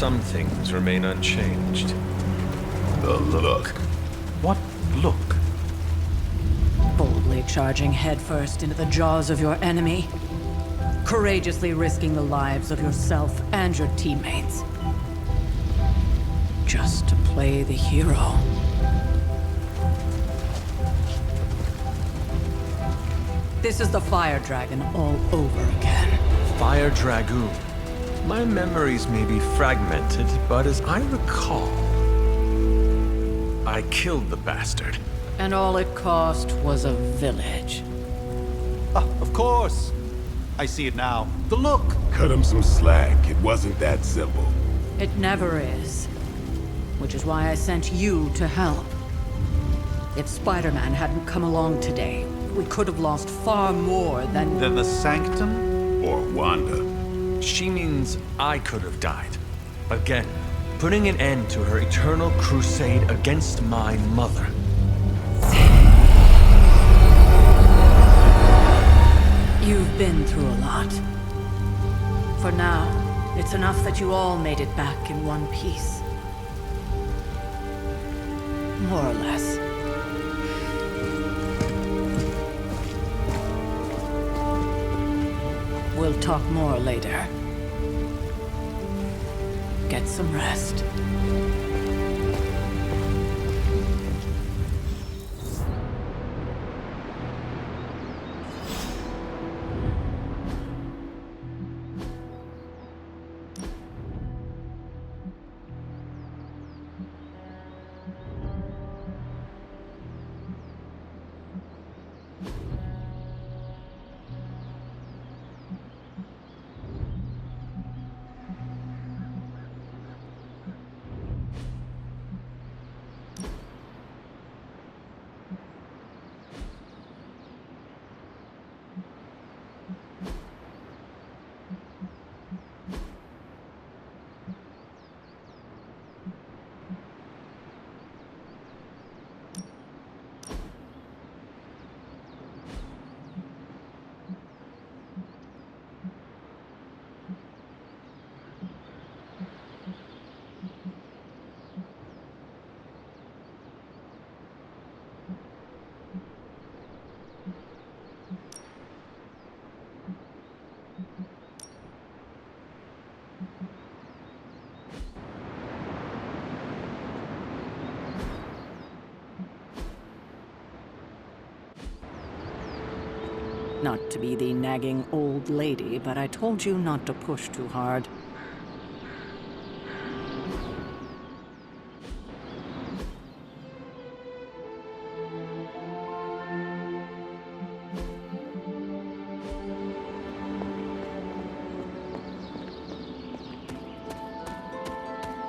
some things remain unchanged. The look. What look? Boldly charging headfirst into the jaws of your enemy. Courageously risking the lives of yourself and your teammates. Just to play the hero. This is the Fire Dragon all over again. Fire Dragoon. My memories may be fragmented, but as I recall, I killed the bastard. And all it cost was a village. Ah, of course. I see it now. The look. Cut him some slack. It wasn't that simple. It never is. Which is why I sent you to help. If Spider-Man hadn't come along today, we could have lost far more than... Then the Sanctum? Or Wanda. She means I could have died. Again, putting an end to her eternal crusade against my mother. You've been through a lot. For now, it's enough that you all made it back in one piece. More or less. We'll talk more later. Get some rest. Not to be the nagging old lady, but I told you not to push too hard.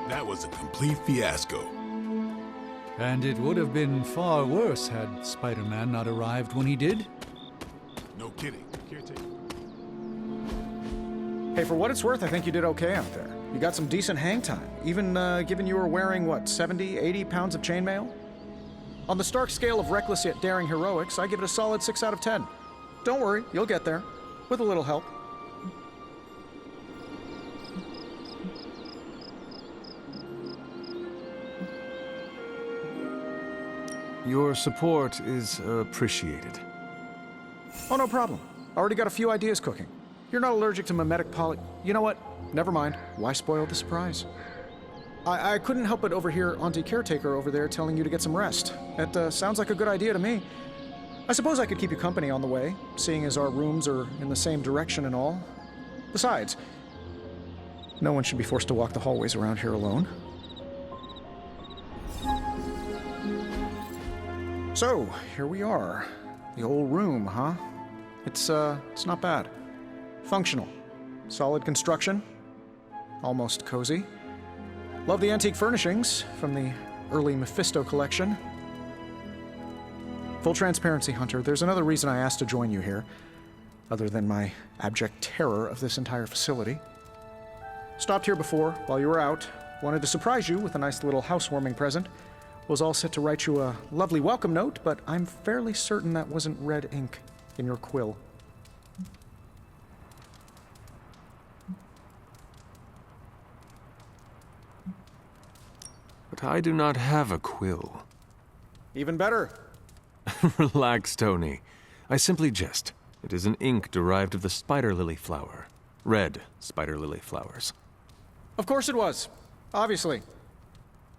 That was a complete fiasco. And it would have been far worse had Spider-Man not arrived when he did. No kidding. Caretaker. Hey, for what it's worth, I think you did okay out there. You got some decent hang time, even given you were wearing, what, 70, 80 pounds of chainmail? On the Stark scale of reckless yet daring heroics, I give it a solid 6 out of 10. Don't worry, you'll get there. With a little help. Your support is appreciated. Oh, no problem. Already got a few ideas cooking. You're not allergic to mimetic poly... You know what? Never mind. Why spoil the surprise? I couldn't help but overhear Auntie Caretaker over there telling you to get some rest. That sounds like a good idea to me. I suppose I could keep you company on the way, seeing as our rooms are in the same direction and all. Besides, no one should be forced to walk the hallways around here alone. So, here we are. The old room, huh? It's not bad. Functional. Solid construction. Almost cozy. Love the antique furnishings from the early Mephisto collection. Full transparency, Hunter, there's another reason I asked to join you here, other than my abject terror of this entire facility. Stopped here before, while you were out. Wanted to surprise you with a nice little housewarming present. Was all set to write you a lovely welcome note, but I'm fairly certain that wasn't red ink in your quill. but I do not have a quill. Even better. Relax, Tony. I simply jest. It is an ink derived of the spider lily flower. Red spider lily flowers. Of course it was. Obviously.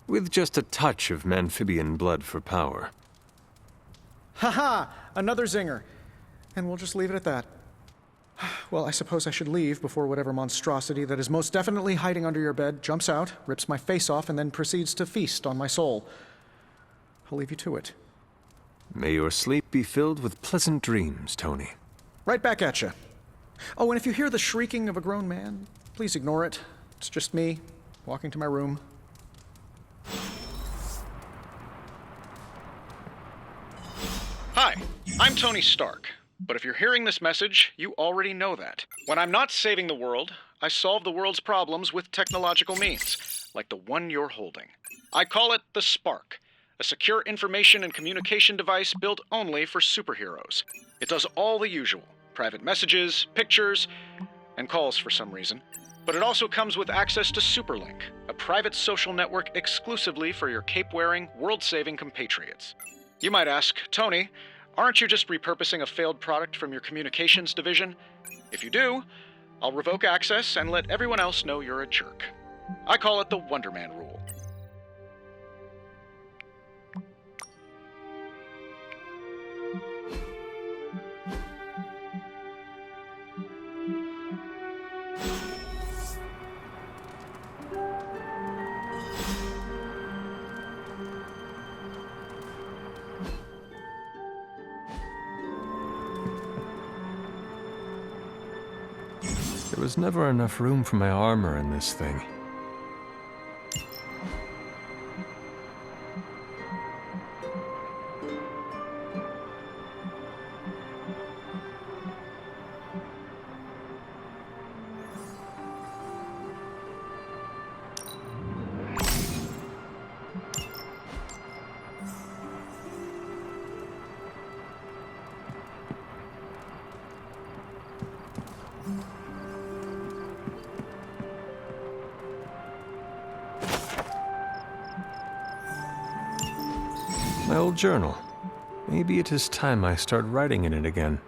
With just a touch of Memphibian blood for power. Haha! Another zinger. And we'll just leave it at that. Well, I suppose I should leave before whatever monstrosity that is most definitely hiding under your bed jumps out, rips my face off, and then proceeds to feast on my soul. I'll leave you to it. May your sleep be filled with pleasant dreams, Tony. Right back at you. Oh, and if you hear the shrieking of a grown man, please ignore it. It's just me, walking to my room. Hi, I'm Tony Stark. But if you're hearing this message, you already know that. When I'm not saving the world, I solve the world's problems with technological means, like the one you're holding. I call it the Spark, a secure information and communication device built only for superheroes. It does all the usual, private messages, pictures, and calls for some reason. But it also comes with access to Superlink, a private social network exclusively for your cape-wearing, world-saving compatriots. You might ask, Tony, aren't you just repurposing a failed product from your communications division? If you do, I'll revoke access and let everyone else know you're a jerk. I call it the Wonder Man rule. There was never enough room for my armor in this thing. My old journal. Maybe it is time I start writing in it again.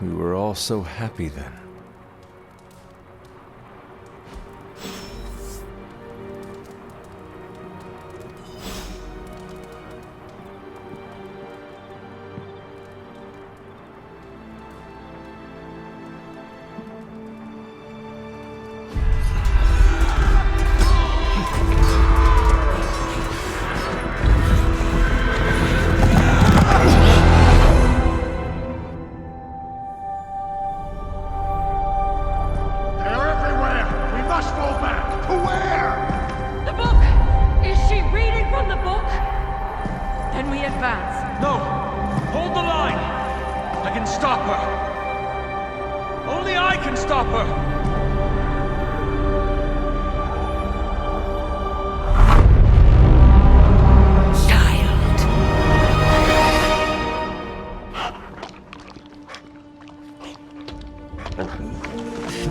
We were all so happy then. No! Hold the line! I can stop her! Only I can stop her!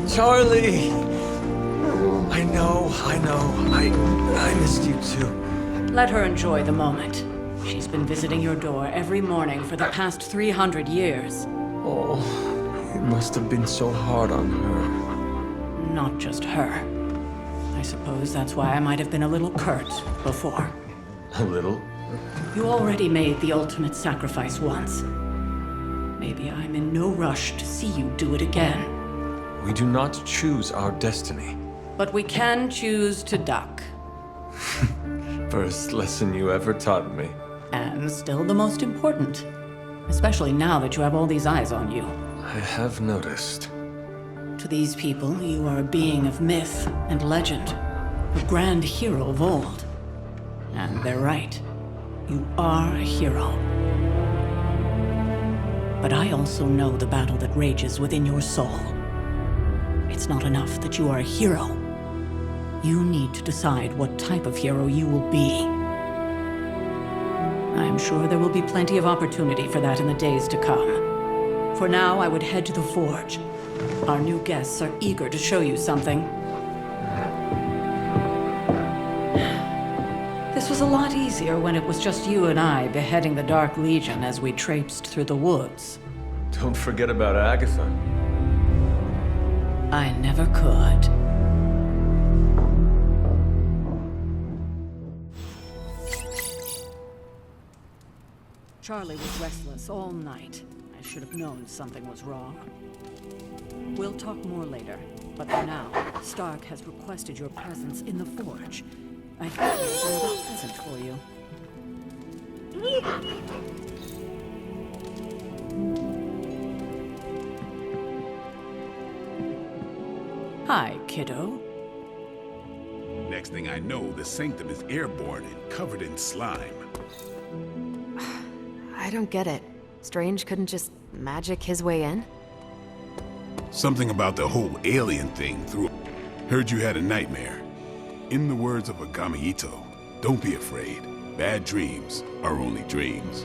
Charlie! I know. I missed you too. Let her enjoy the moment. She's been visiting your door every morning for the past 300 years. Oh, it must have been so hard on her. Not just her. I suppose that's why I might have been a little curt before. A little? You already made the ultimate sacrifice once. Maybe I'm in no rush to see you do it again. We do not choose our destiny. But we can choose to duck. First lesson you ever taught me. And still the most important. Especially now that you have all these eyes on you. I have noticed. To these people, you are a being of myth and legend. a grand hero of old. And they're right. You are a hero. But I also know the battle that rages within your soul. It's not enough that you are a hero. You need to decide what type of hero you will be. I'm sure there will be plenty of opportunity for that in the days to come. For now, I would head to the Forge. Our new guests are eager to show you something. This was a lot easier when it was just you and I beheading the Dark Legion as we traipsed through the woods. Don't forget about Agatha. I never could. Charlie was restless all night. I should have known something was wrong. We'll talk more later, but for now, Stark has requested your presence in the Forge. I think there's another present for you. Hi, kiddo. Next thing I know, the Sanctum is airborne and covered in slime. I don't get it. Strange couldn't just magic his way in? Something about the whole alien thing threw... Heard you had a nightmare. In the words of Agami Ito, don't be afraid. Bad dreams are only dreams.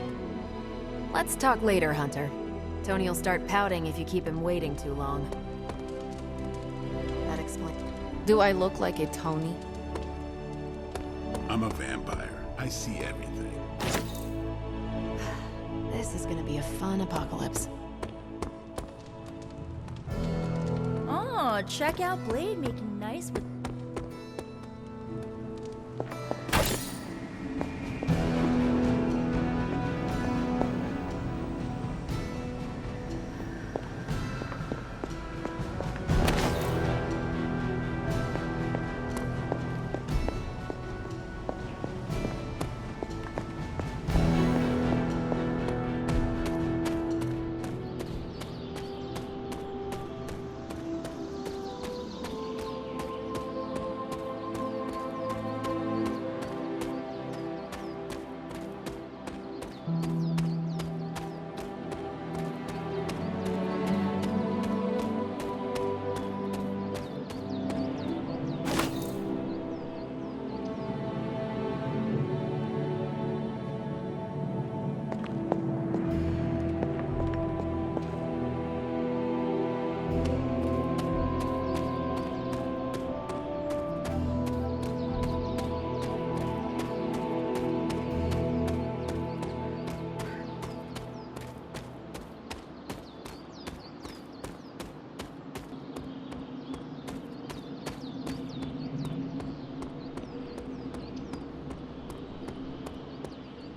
Let's talk later, Hunter. Tony will start pouting if you keep him waiting too long. That explains... Do I look like a Tony? I'm a vampire. I see everything. This is gonna be a fun apocalypse. Oh, check out Blade making nice with...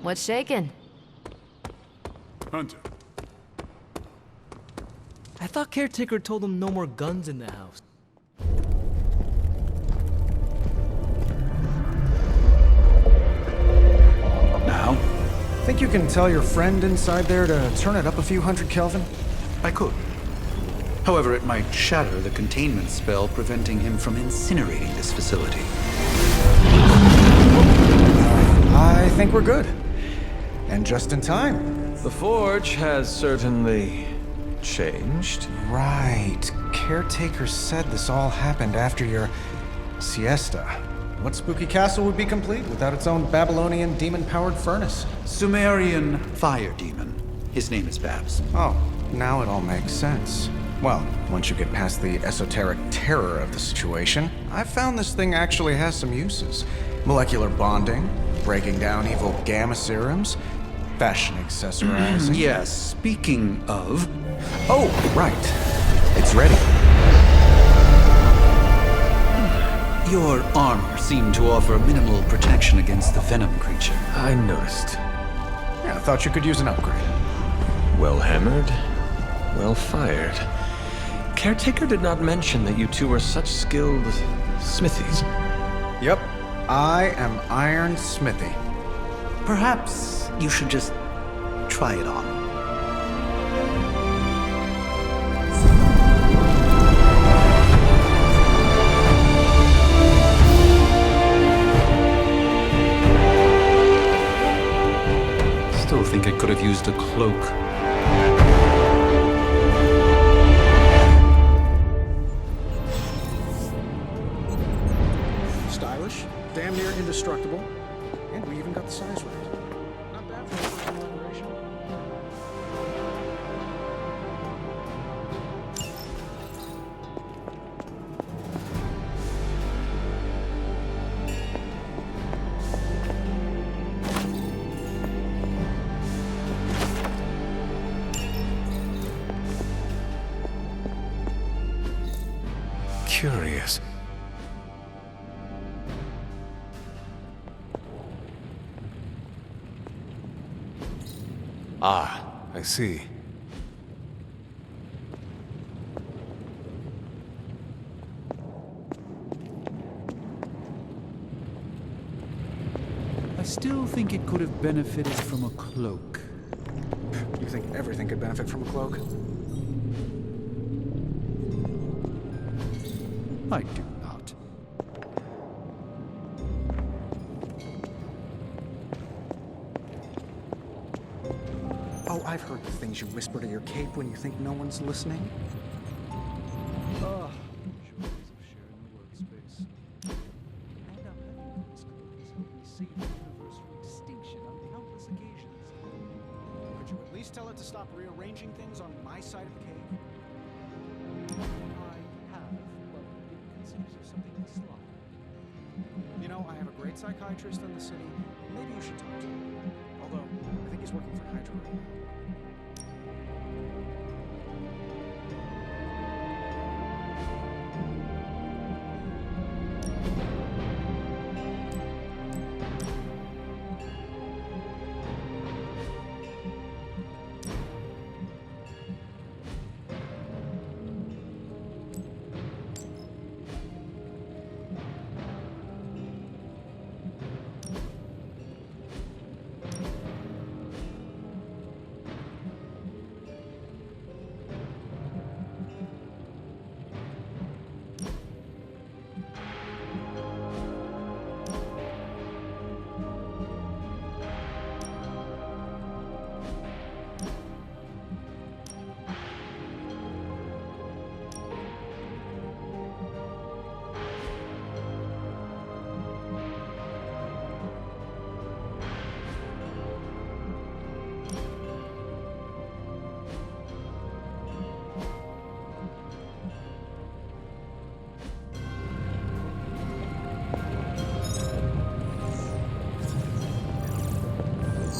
What's shaking? Hunter, I thought Caretaker told him no more guns in the house. Now? Think you can tell your friend inside there to turn it up a few hundred Kelvin? I could. However, it might shatter the containment spell preventing him from incinerating this facility. I think we're good. And just in time. The Forge has certainly changed. Right. Caretaker said this all happened after your siesta. What spooky castle would be complete without its own Babylonian demon-powered furnace? Sumerian fire demon. His name is Babs. Oh, now it all makes sense. Well, once you get past the esoteric terror of the situation, I've found this thing actually has some uses. Molecular bonding, breaking down evil gamma serums, fashion accessorizing. Yes, speaking of... Oh, right. It's ready. Your armor seemed to offer minimal protection against the venom creature. I noticed. Yeah, I thought you could use an upgrade. Well hammered, well fired. Caretaker did not mention that you two were such skilled smithies. Yep, I am Iron Smithy. Perhaps you should just try it on. have used a cloak. Stylish, damn near indestructible, and we even got the size right. Not bad for a first collaboration. Curious. Ah, I see. I still think it could have benefited from a cloak. You think everything could benefit from a cloak? I do not. Oh, I've heard the things you whisper to your cape when you think no one's listening. Could you at least tell it to stop rearranging things on my side of the cave? You know, I have a great psychiatrist in the city. Maybe you should talk to him. Although, I think he's working for Hydra right now.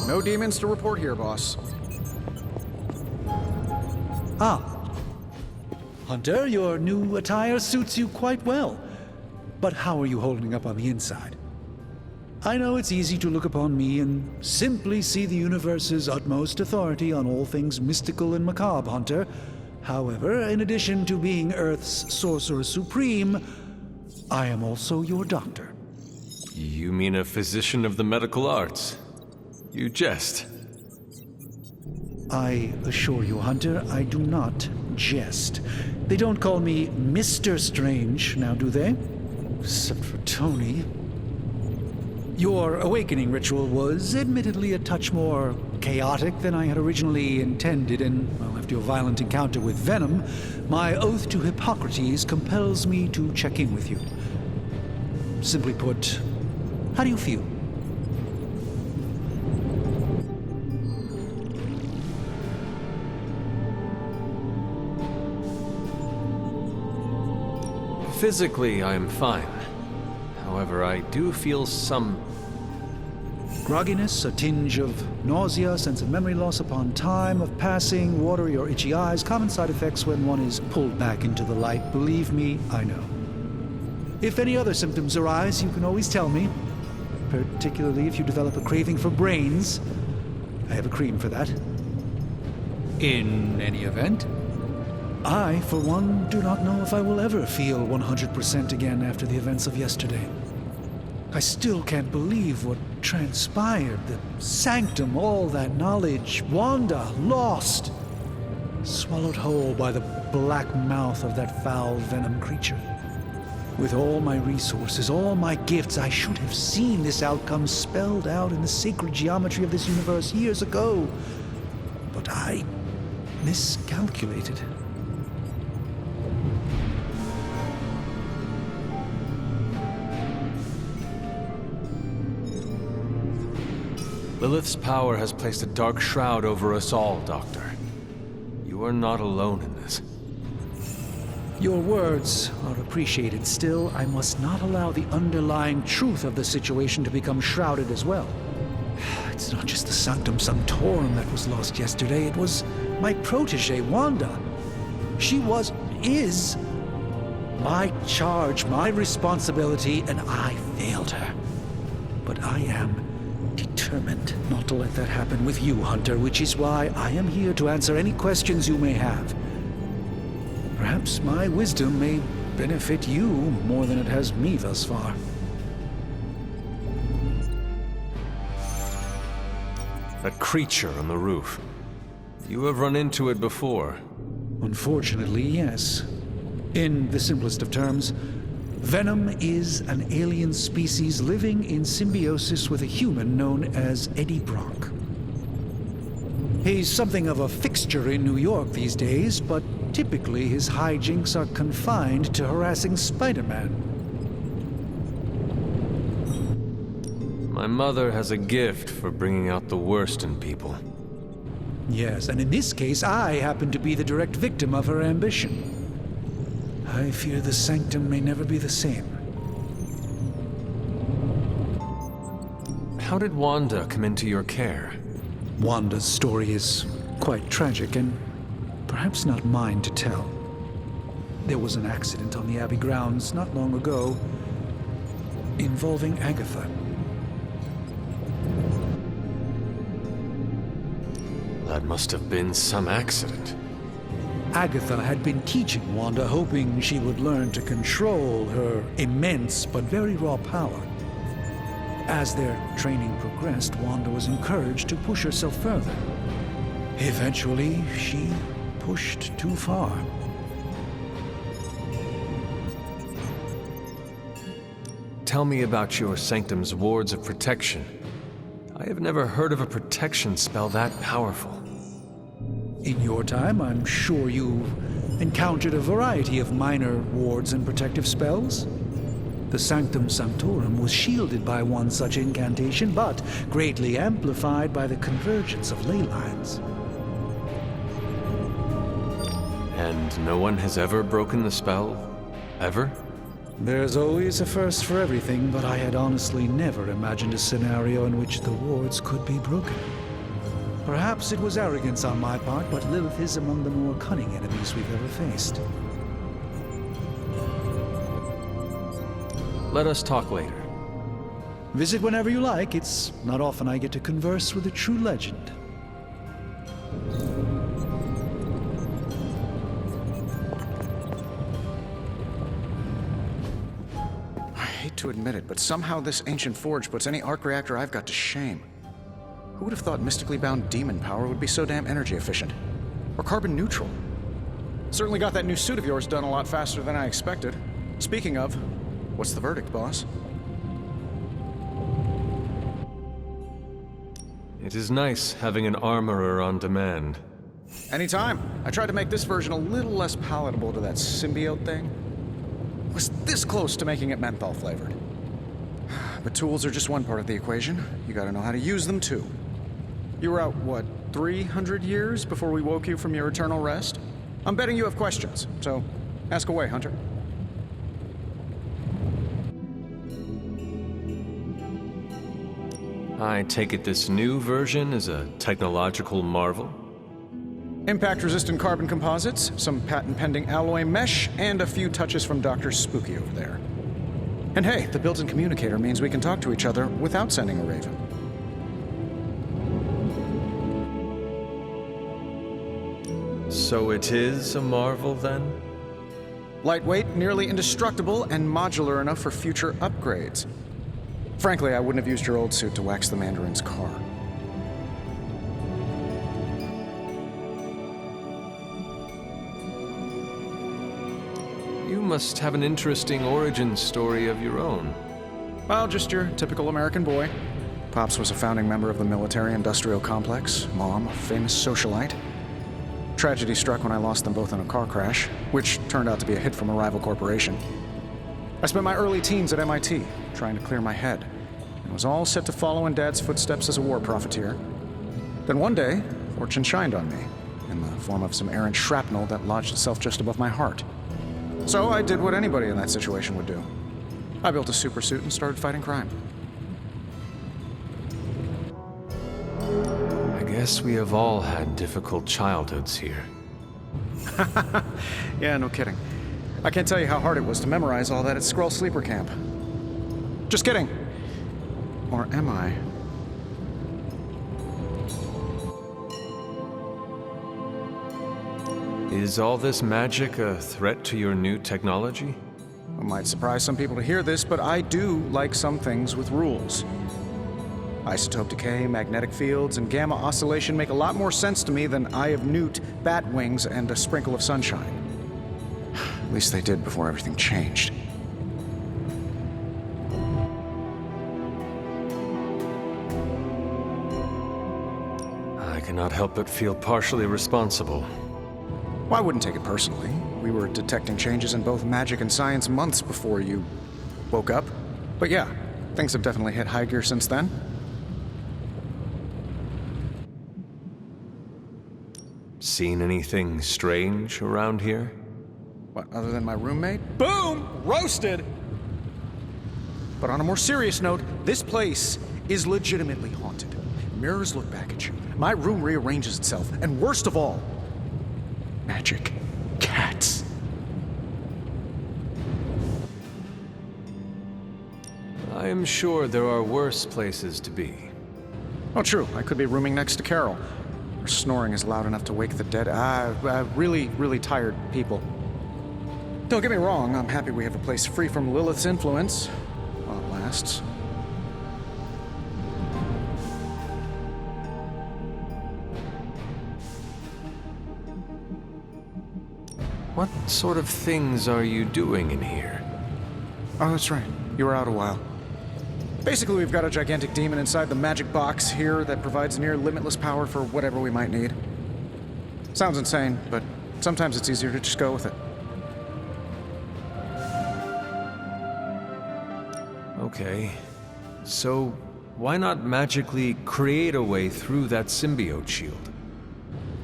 No demons to report here, boss. Ah. Hunter, your new attire suits you quite well. But how are you holding up on the inside? I know it's easy to look upon me and simply see the universe's utmost authority on all things mystical and macabre, Hunter. However, in addition to being Earth's Sorcerer Supreme, I am also your doctor. You mean a physician of the medical arts? You jest. I assure you, Hunter, I do not jest. They don't call me Mr. Strange, now do they? Except for Tony. Your awakening ritual was admittedly a touch more chaotic than I had originally intended, and, well, after your violent encounter with Venom, my oath to Hippocrates compels me to check in with you. Simply put, how do you feel? Physically, I'm fine. However, I do feel some grogginess, a tinge of nausea, sense of memory loss upon time of passing, watery or itchy eyes, common side effects when one is pulled back into the light. Believe me, I know. If any other symptoms arise, you can always tell me, particularly if you develop a craving for brains. I have a cream for that. In any event, I, for one, do not know if I will ever feel 100% again after the events of yesterday. I still can't believe what transpired. The sanctum, all that knowledge, Wanda, lost. Swallowed whole by the black mouth of that foul venom creature. With all my resources, all my gifts, I should have seen this outcome spelled out in the sacred geometry of this universe years ago. but I miscalculated. Lilith's power has placed a dark shroud over us all, Doctor. You are not alone in this. Your words are appreciated. Still, I must not allow the underlying truth of the situation to become shrouded as well. It's not just the Sanctum Sanctorum that was lost yesterday. It was my protege, Wanda. She is my charge, my responsibility, and I failed her. But I am determined not to let that happen with you, Hunter, which is why I am here to answer any questions you may have. Perhaps my wisdom may benefit you more than it has me thus far. That creature on the roof. You have run into it before. Unfortunately, yes. In the simplest of terms, Venom is an alien species living in symbiosis with a human known as Eddie Brock. He's something of a fixture in New York these days, but typically his hijinks are confined to harassing Spider-Man. My mother has a gift for bringing out the worst in people. Yes, and in this case, I happen to be the direct victim of her ambition. I fear the Sanctum may never be the same. How did Wanda come into your care? Wanda's story is quite tragic and perhaps not mine to tell. There was an accident on the Abbey grounds not long ago involving Agatha. That must have been some accident. Agatha had been teaching Wanda, hoping she would learn to control her immense but very raw power. As their training progressed, Wanda was encouraged to push herself further. Eventually, she pushed too far. Tell me about your Sanctum's wards of protection. I have never heard of a protection spell that powerful. In your time, I'm sure you encountered a variety of minor wards and protective spells. The Sanctum Sanctorum was shielded by one such incantation, but greatly amplified by the convergence of ley lines. And no one has ever broken the spell? Ever? There's always a first for everything, but I had honestly never imagined a scenario in which the wards could be broken. Perhaps it was arrogance on my part, but Lilith is among the more cunning enemies we've ever faced. Let us talk later. Visit whenever you like. It's not often I get to converse with a true legend. I hate to admit it, but somehow this ancient forge puts any arc reactor I've got to shame. Who would have thought mystically bound demon power would be so damn energy efficient? Or carbon neutral? Certainly got that new suit of yours done a lot faster than I expected. Speaking of, what's the verdict, boss? It is nice having an armorer on demand. Anytime. I tried to make this version a little less palatable to that symbiote thing. Was this close to making it menthol flavored. But tools are just one part of the equation. You gotta know how to use them too. You were out, what, 300 years before we woke you from your eternal rest? I'm betting you have questions, so ask away, Hunter. I take it this new version is a technological marvel? Impact-resistant carbon composites, some patent-pending alloy mesh, and a few touches from Dr. Spooky over there. And hey, the built-in communicator means we can talk to each other without sending a raven. So it is a marvel, then? Lightweight, nearly indestructible, and modular enough for future upgrades. Frankly, I wouldn't have used your old suit to wax the Mandarin's car. You must have an interesting origin story of your own. Well, just your typical American boy. Pops was a founding member of the military-industrial complex. Mom, a famous socialite. Tragedy struck when I lost them both in a car crash, which turned out to be a hit from a rival corporation. I spent my early teens at MIT, trying to clear my head, and was all set to follow in Dad's footsteps as a war profiteer. Then one day, fortune shined on me, in the form of some errant shrapnel that lodged itself just above my heart. So I did what anybody in that situation would do. I built a super suit and started fighting crime. I guess we have all had difficult childhoods here. Yeah, no kidding. I can't tell you how hard it was to memorize all that at Skrull Sleeper Camp. Just kidding. Or am I? Is all this magic a threat to your new technology? It might surprise some people to hear this, but I do like some things with rules. Isotope decay, magnetic fields, and gamma oscillation make a lot more sense to me than Eye of Newt, bat wings, and a sprinkle of sunshine. At least they did before everything changed. I cannot help but feel partially responsible. Well, I wouldn't take it personally. We were detecting changes in both magic and science months before you woke up. But yeah, things have definitely hit high gear since then. Seen anything strange around here? What, other than my roommate? Boom! Roasted! But on a more serious note, this place is legitimately haunted. Mirrors look back at you. My room rearranges itself. And worst of all, magic cats. I am sure there are worse places to be. Oh, true. I could be rooming next to Carol. Her snoring is loud enough to wake the dead. Really, really tired people. Don't get me wrong, I'm happy we have a place free from Lilith's influence. While it lasts. What sort of things are you doing in here? Oh, that's right. You were out a while. Basically, we've got a gigantic demon inside the magic box here that provides near limitless power for whatever we might need. Sounds insane, but sometimes it's easier to just go with it. Okay. So, why not magically create a way through that symbiote shield?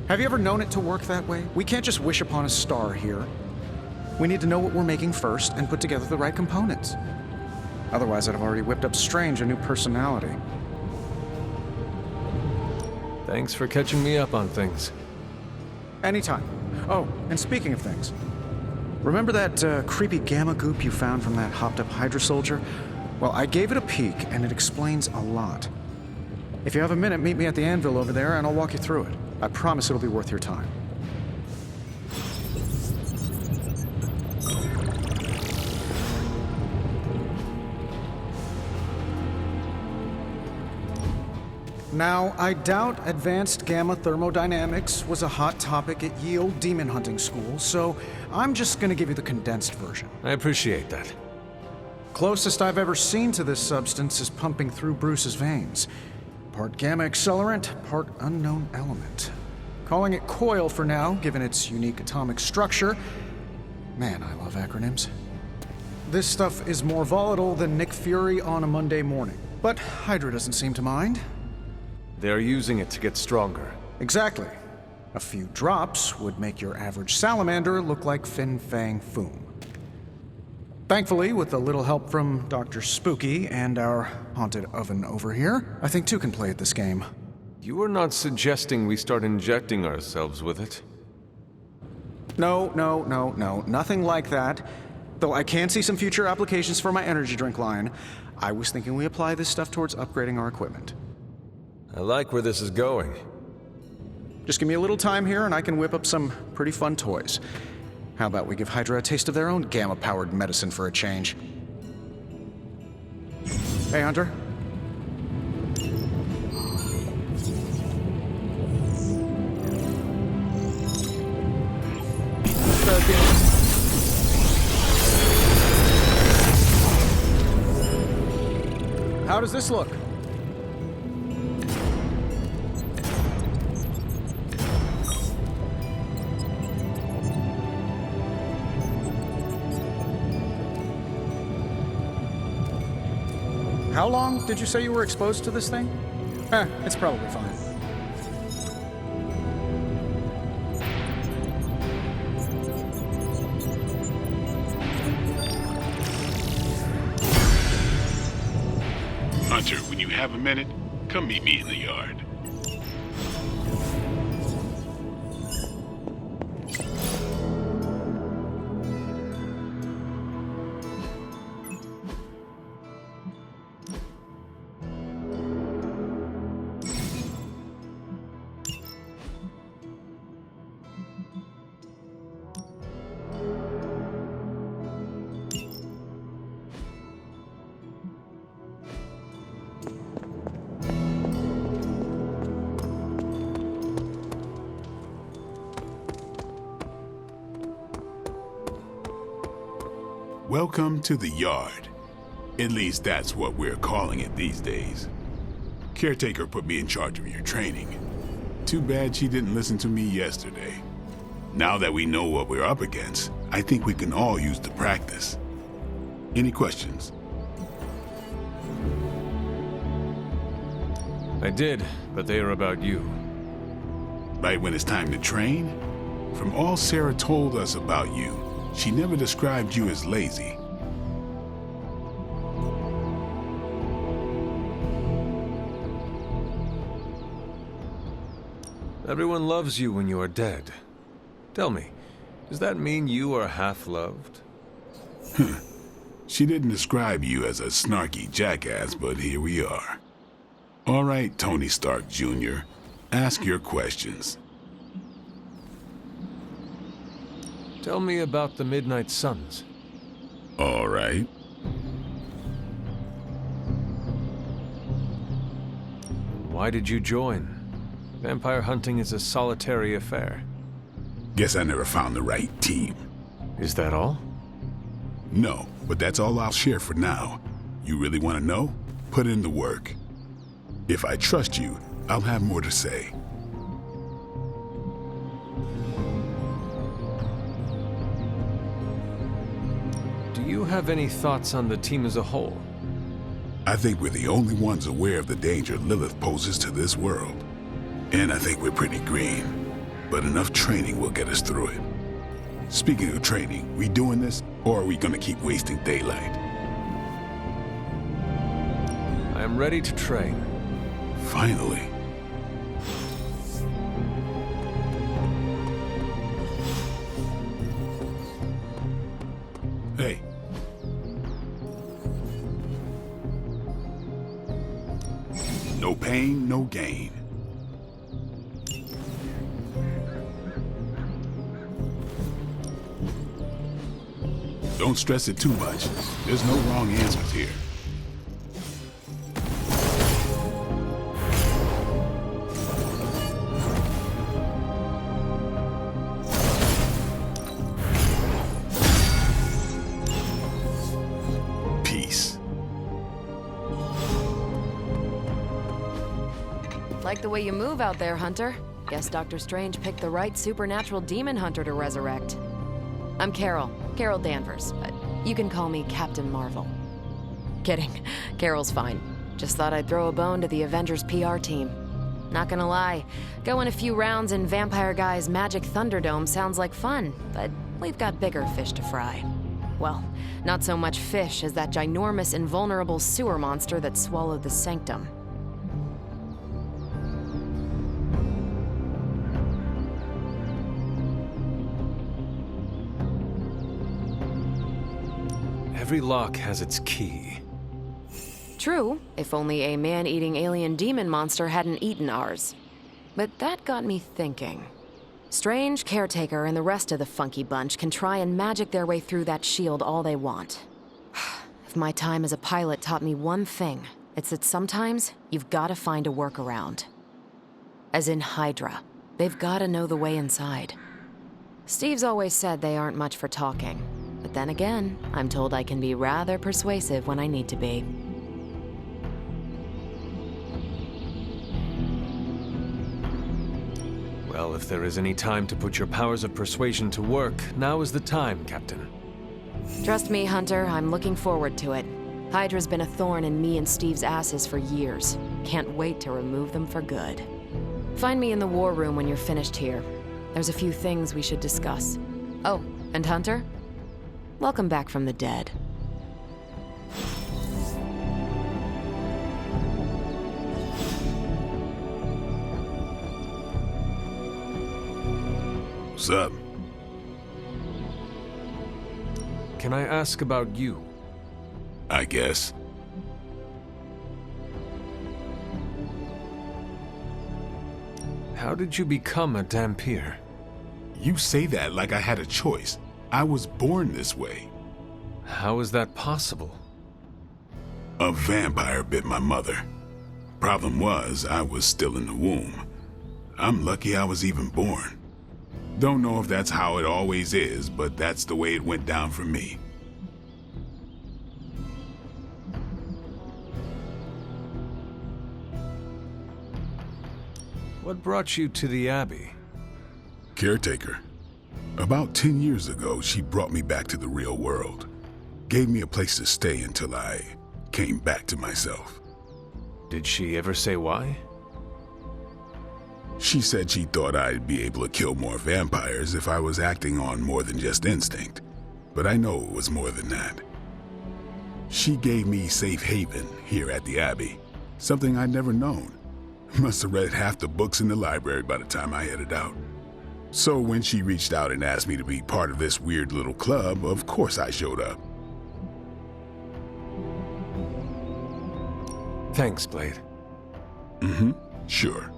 Have you ever known it to work that way? We can't just wish upon a star here. We need to know what we're making first and put together the right components. Otherwise, I'd have already whipped up Strange a new personality. Thanks for catching me up on things. Anytime. Oh, and speaking of things, remember that creepy gamma goop you found from that hopped-up Hydra soldier? Well, I gave it a peek, and it explains a lot. If you have a minute, meet me at the anvil over there, and I'll walk you through it. I promise it'll be worth your time. Now, I doubt advanced gamma thermodynamics was a hot topic at Ye Olde Demon Hunting School, so I'm just gonna give you the condensed version. I appreciate that. Closest I've ever seen to this substance is pumping through Bruce's veins. Part gamma accelerant, part unknown element. Calling it Coil for now, given its unique atomic structure. Man, I love acronyms. This stuff is more volatile than Nick Fury on a Monday morning. But Hydra doesn't seem to mind. They're using it to get stronger. Exactly. A few drops would make your average salamander look like Fin Fang Foom. Thankfully, with a little help from Dr. Spooky and our haunted oven over here, I think two can play at this game. You are not suggesting we start injecting ourselves with it? No, nothing like that. Though I can see some future applications for my energy drink line. I was thinking we apply this stuff towards upgrading our equipment. I like where this is going. Just give me a little time here and I can whip up some pretty fun toys. How about we give Hydra a taste of their own gamma-powered medicine for a change? Hey, Hunter. How does this look? How long did you say you were exposed to this thing? It's probably fine. Hunter, when you have a minute, come meet me in the yard. Welcome to the yard. At least that's what we're calling it these days. Caretaker put me in charge of your training. Too bad she didn't listen to me yesterday. Now that we know what we're up against, I think we can all use the practice. Any questions? I did, but they are about you. Right when it's time to train? From all Sarah told us about you, she never described you as lazy. Everyone loves you when you are dead. Tell me, does that mean you are half-loved? She didn't describe you as a snarky jackass, but here we are. All right, Tony Stark Jr., ask your questions. Tell me about the Midnight Suns. All right. Why did you join? Vampire hunting is a solitary affair. Guess I never found the right team. Is that all? No, but that's all I'll share for now. You really want to know? Put in the work. If I trust you, I'll have more to say. Do you have any thoughts on the team as a whole? I think we're the only ones aware of the danger Lilith poses to this world. And I think we're pretty green. But enough training will get us through it. Speaking of training, we doing this, or are we gonna keep wasting daylight? I am ready to train. Finally. Hey. No pain, no gain. Don't stress it too much. There's no wrong answers here. Peace. Like the way you move out there, Hunter. Guess Dr. Strange picked the right supernatural demon hunter to resurrect. I'm Carol Danvers, but you can call me Captain Marvel. Kidding, Carol's fine. Just thought I'd throw a bone to the Avengers PR team. Not gonna lie, going a few rounds in Vampire Guy's Magic Thunderdome sounds like fun, but we've got bigger fish to fry. Well, not so much fish as that ginormous invulnerable sewer monster that swallowed the Sanctum. Every lock has its key. True, if only a man-eating alien demon monster hadn't eaten ours. But that got me thinking. Strange, Caretaker, and the rest of the funky bunch can try and magic their way through that shield all they want. If my time as a pilot taught me one thing, it's that sometimes you've got to find a workaround. As in Hydra. They've got to know the way inside. Steve's always said they aren't much for talking. But then again, I'm told I can be rather persuasive when I need to be. Well, if there is any time to put your powers of persuasion to work, now is the time, Captain. Trust me, Hunter, I'm looking forward to it. Hydra's been a thorn in me and Steve's asses for years. Can't wait to remove them for good. Find me in the war room when you're finished here. There's a few things we should discuss. Oh, and Hunter? Welcome back from the dead. What's up? Can I ask about you? I guess. How did you become a Dhampir? You say that like I had a choice. I was born this way. How is that possible? A vampire bit my mother. Problem was, I was still in the womb. I'm lucky I was even born. Don't know if that's how it always is, but that's the way it went down for me. What brought you to the Abbey? Caretaker. About 10 years ago, she brought me back to the real world. Gave me a place to stay until I came back to myself. Did she ever say why? She said she thought I'd be able to kill more vampires if I was acting on more than just instinct. But I know it was more than that. She gave me safe haven here at the Abbey. Something I'd never known. Must have read half the books in the library by the time I headed out. So when she reached out and asked me to be part of this weird little club, of course I showed up. Thanks, Blade. Mm-hmm. Sure.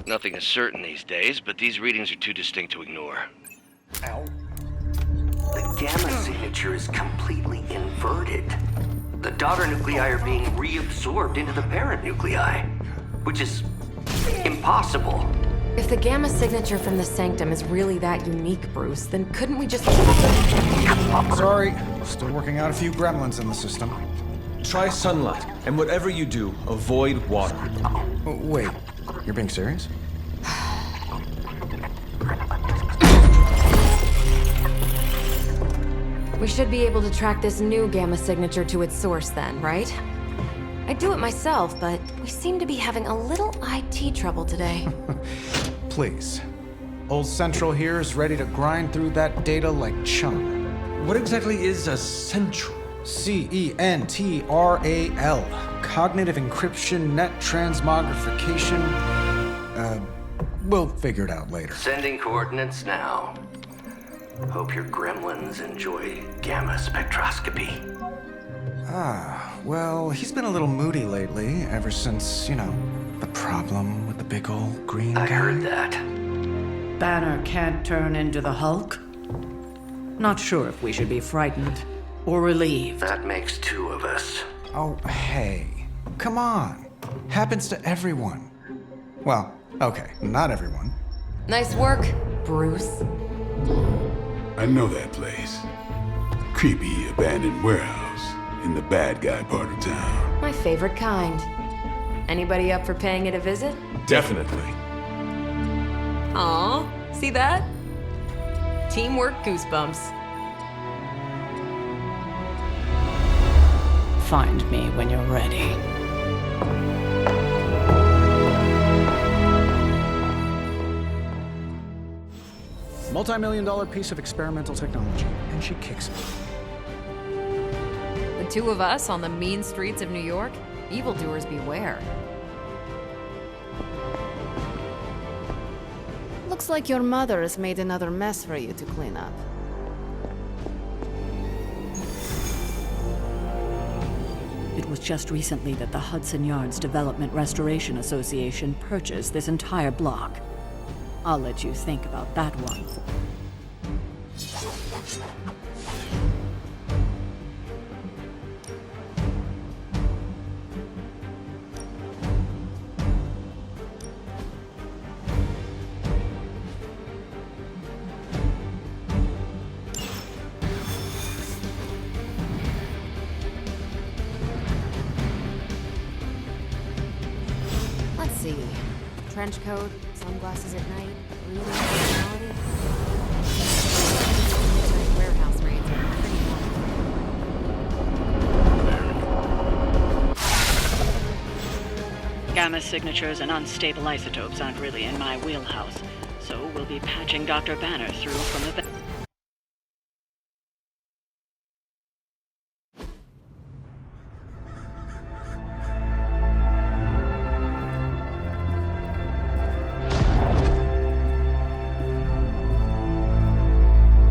Nothing is certain these days, but these readings are too distinct to ignore. Ow. The gamma signature is completely inverted. The daughter nuclei are being reabsorbed into the parent nuclei, which is impossible. If the gamma signature from the Sanctum is really that unique, Bruce, then couldn't we just... Sorry, still working out a few gremlins in the system. Try sunlight, and whatever you do, avoid water. Oh, wait, you're being serious? We should be able to track this new gamma signature to its source then, right? I'd do it myself, but we seem to be having a little IT trouble today. Please. Old Central here is ready to grind through that data like chum. What exactly is a central? CENTRAL. Cognitive encryption, net transmogrification. We'll figure it out later. Sending coordinates now. Hope your gremlins enjoy gamma spectroscopy. Ah, well, he's been a little moody lately, ever since, you know, the problem with the big old green guy. I heard that. Banner can't turn into the Hulk? Not sure if we should be frightened or relieved. That makes two of us. Oh, hey. Come on. Happens to everyone. Well, okay, not everyone. Nice work, Bruce. I know that place. Creepy abandoned warehouse in the bad guy part of town. My favorite kind. Anybody up for paying it a visit? Definitely. Aw, see that? Teamwork goosebumps. Find me when you're ready. Multi-million-dollar piece of experimental technology, and she kicks it. The two of us on the mean streets of New York? Evildoers beware. Looks like your mother has made another mess for you to clean up. It was just recently that the Hudson Yards Development Restoration Association purchased this entire block. I'll let you think about that one. Let's see. trench coat, sunglasses at night, reading personality. Midnight warehouse raids are pretty common. Gamma signatures and unstable isotopes aren't really in my wheelhouse, so we'll be patching Dr. Banner through from the...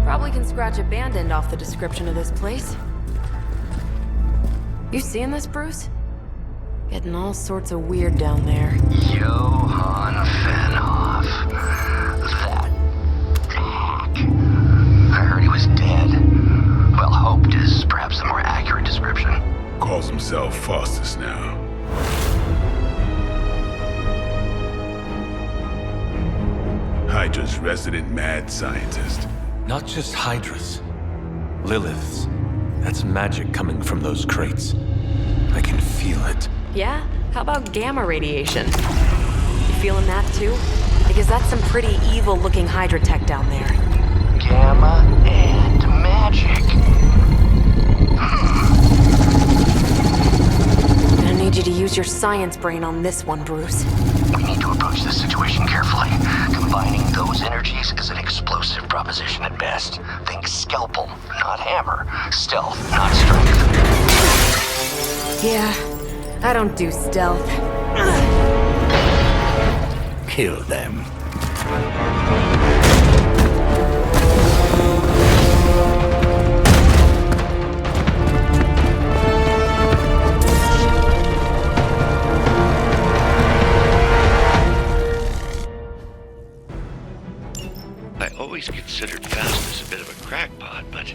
Probably can scratch abandoned off the description of this place. You seeing this, Bruce? Getting all sorts of weird down there. Johann Fenhoff. That hack. I heard he was dead. Well, hoped is perhaps a more accurate description. Calls himself Faustus now. Hydra's resident mad scientist. Not just Hydras. Liliths. That's magic coming from those crates. I can feel it. Yeah? How about gamma radiation? You feeling that too? Because that's some pretty evil-looking Hydra tech down there. Gamma and magic. I need you to use your science brain on this one, Bruce. We need to approach this situation carefully. Combining those energies is an explosive proposition at best. Think scalpel, not hammer. Stealth, not strength. Yeah, I don't do stealth. Kill them. I always considered Faustus a bit of a crackpot, but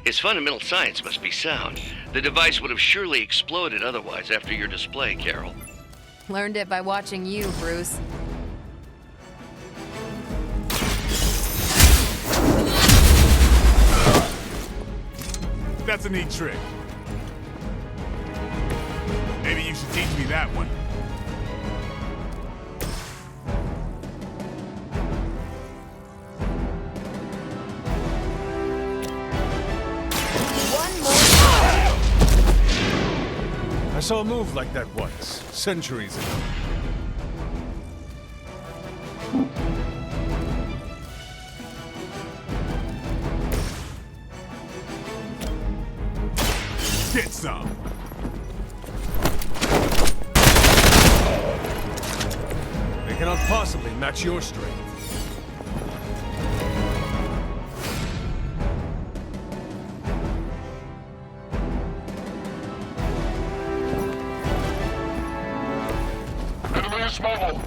his fundamental science must be sound. The device would have surely exploded otherwise after your display, Carol. Learned it by watching you, Bruce. That's a neat trick. Maybe you should teach me that one. I saw a move like that once, centuries ago. Get some. They cannot possibly match your strength. Mobile.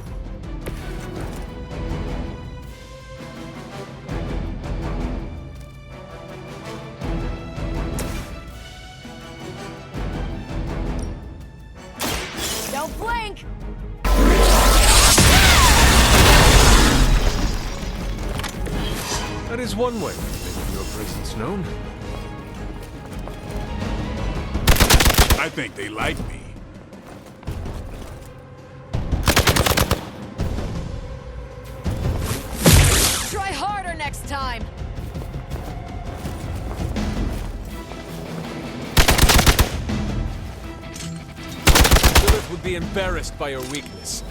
Don't blink! That is one way of making your presence known. I think they like me. Try harder next time! Lilith would be embarrassed by your weakness.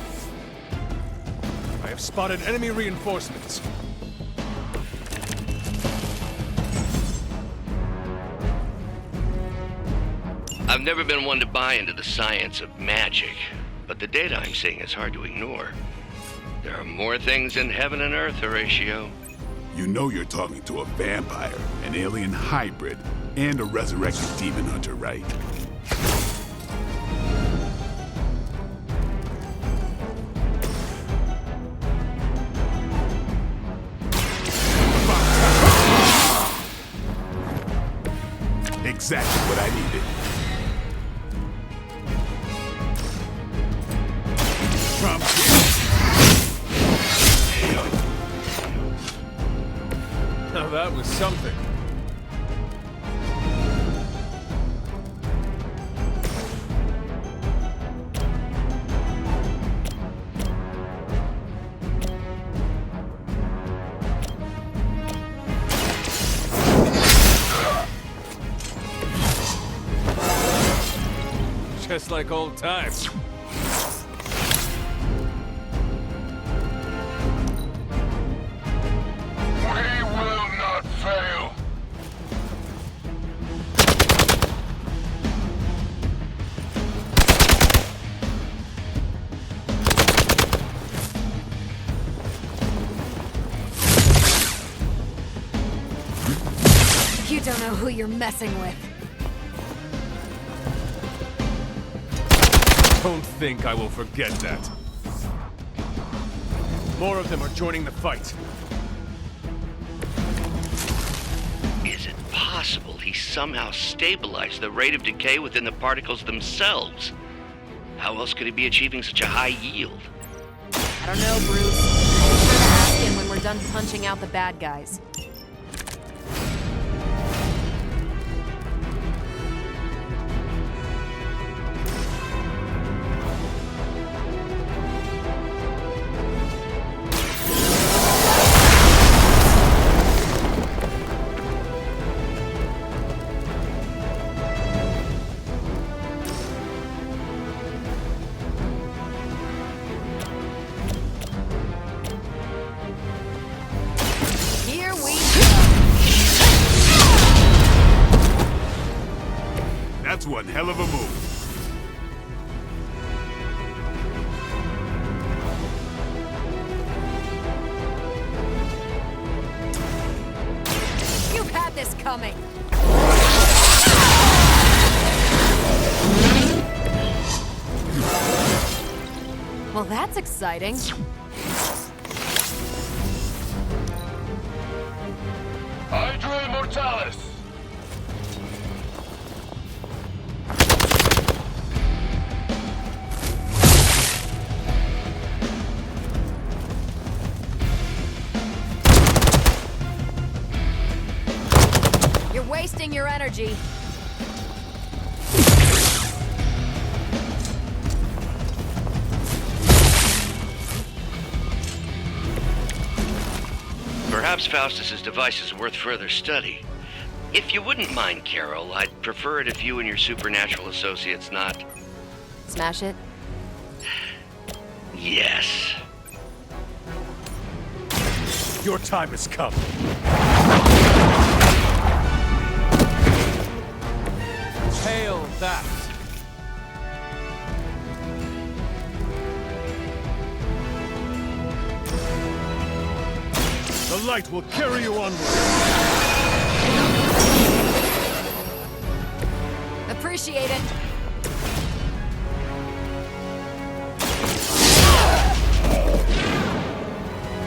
I have spotted enemy reinforcements. I've never been one to buy into the science of magic, but the data I'm seeing is hard to ignore. There are more things in heaven and earth, Horatio. You know you're talking to a vampire, an alien hybrid, and a resurrected demon hunter, right? Exactly what I needed. Now that was something. Just like old times. We will not fail. You don't know who you're messing with. Don't think I will forget that. More of them are joining the fight. Is it possible he somehow stabilized the rate of decay within the particles themselves? How else could he be achieving such a high yield? I don't know, Bruce. Be sure to ask him when we're done punching out the bad guys. That's one hell of a move. You've had this coming. Well, that's exciting. Hydra Mortalis! You're wasting your energy. Perhaps Faustus's device is worth further study. If you wouldn't mind, Carol, I'd prefer it if you and your supernatural associates not... Smash it? Yes. Your time has come. Hail that! The light will carry you onward. Appreciate it.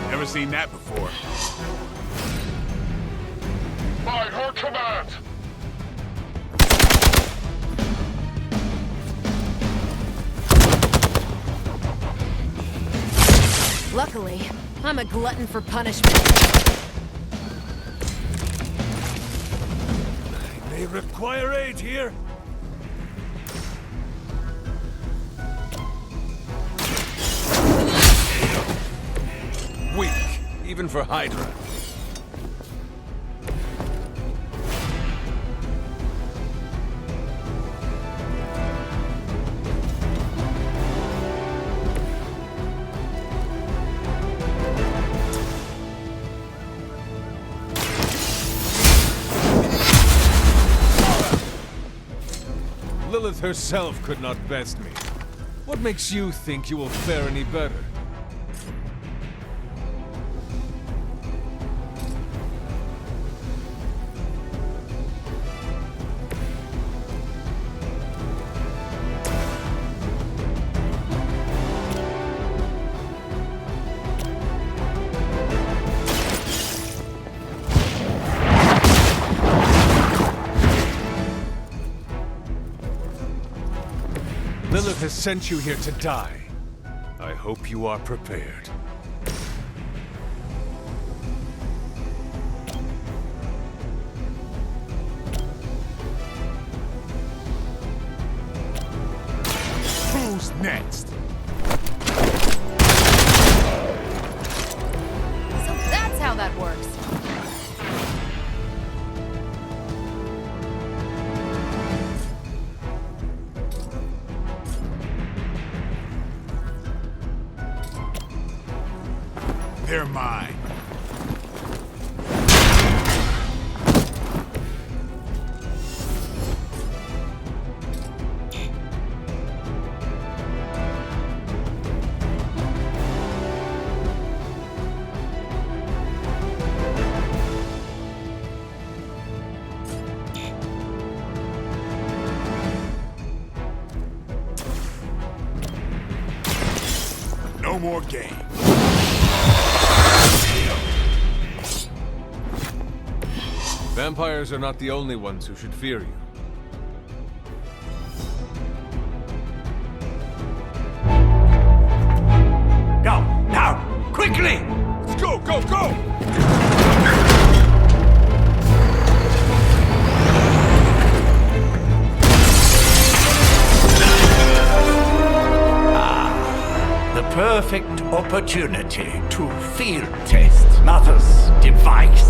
Never seen that before. By her command! Luckily, I'm a glutton for punishment. I may require aid here. Weak, even for Hydra. Lilith herself could not best me. What makes you think you will fare any better? Lilith has sent you here to die. I hope you are prepared. Who's next? So that's how that works. mine. No more games. Vampires are not the only ones who should fear you. Go, now, quickly! Let's go, go, go! The perfect opportunity to field test Mother's device.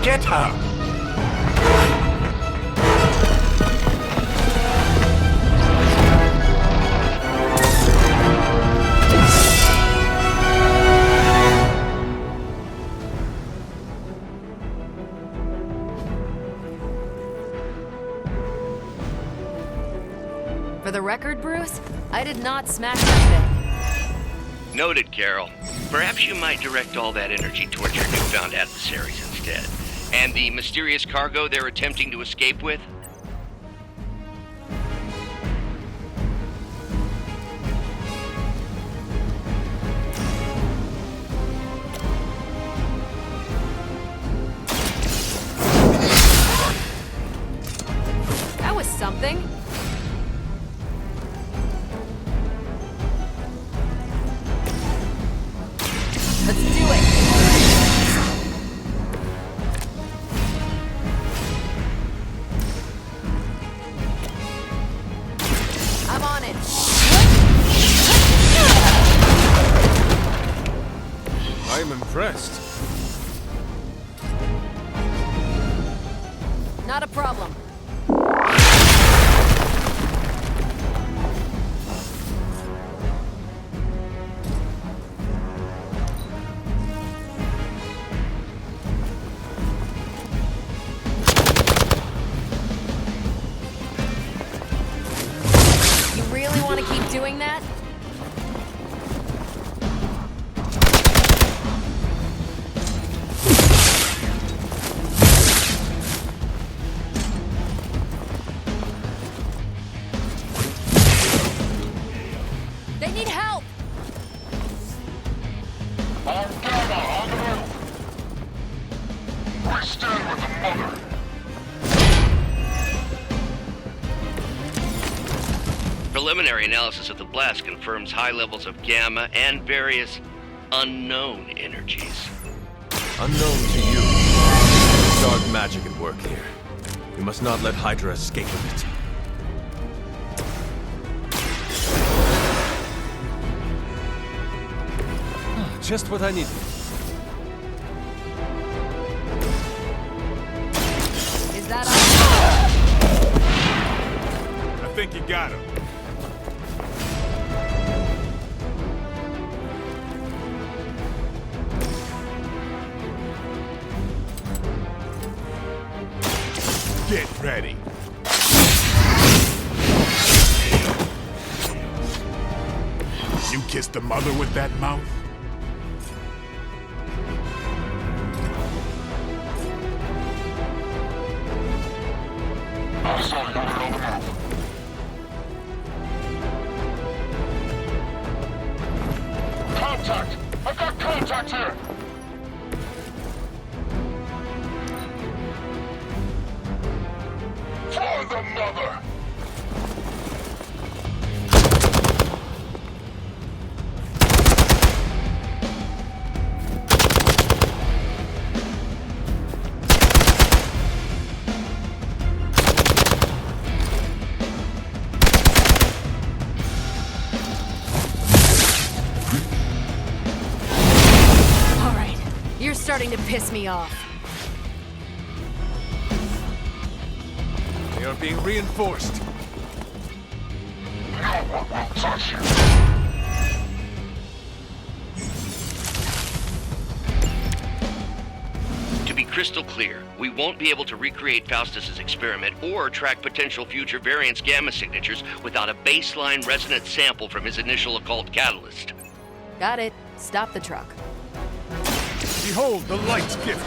Get her! For the record, Bruce, I did not smash that thing. Noted, Carol. Perhaps you might direct all that energy towards your newfound adversaries instead. And the mysterious cargo they're attempting to escape with? That was something. Let's do it. I'm on it. I am impressed. Not a problem. You really want to keep doing that? They need help! On Gamma, on the move! We stand with the mother! Preliminary analysis of the blast confirms high levels of gamma and various unknown energies. Unknown to you. Dark magic at work here. We must not let Hydra escape with it. Just what I needed. Is that all? I think you got him. Get ready. You kissed the mother with that mouth? I saw you on the move. Contact! I've got contact here! For the mother! starting to piss me off. They are being reinforced. No one will touch you. To be crystal clear, we won't be able to recreate Faustus's experiment or track potential future variance gamma signatures without a baseline resonance sample from his initial occult catalyst. Got it. Stop the truck. Behold the light's gift.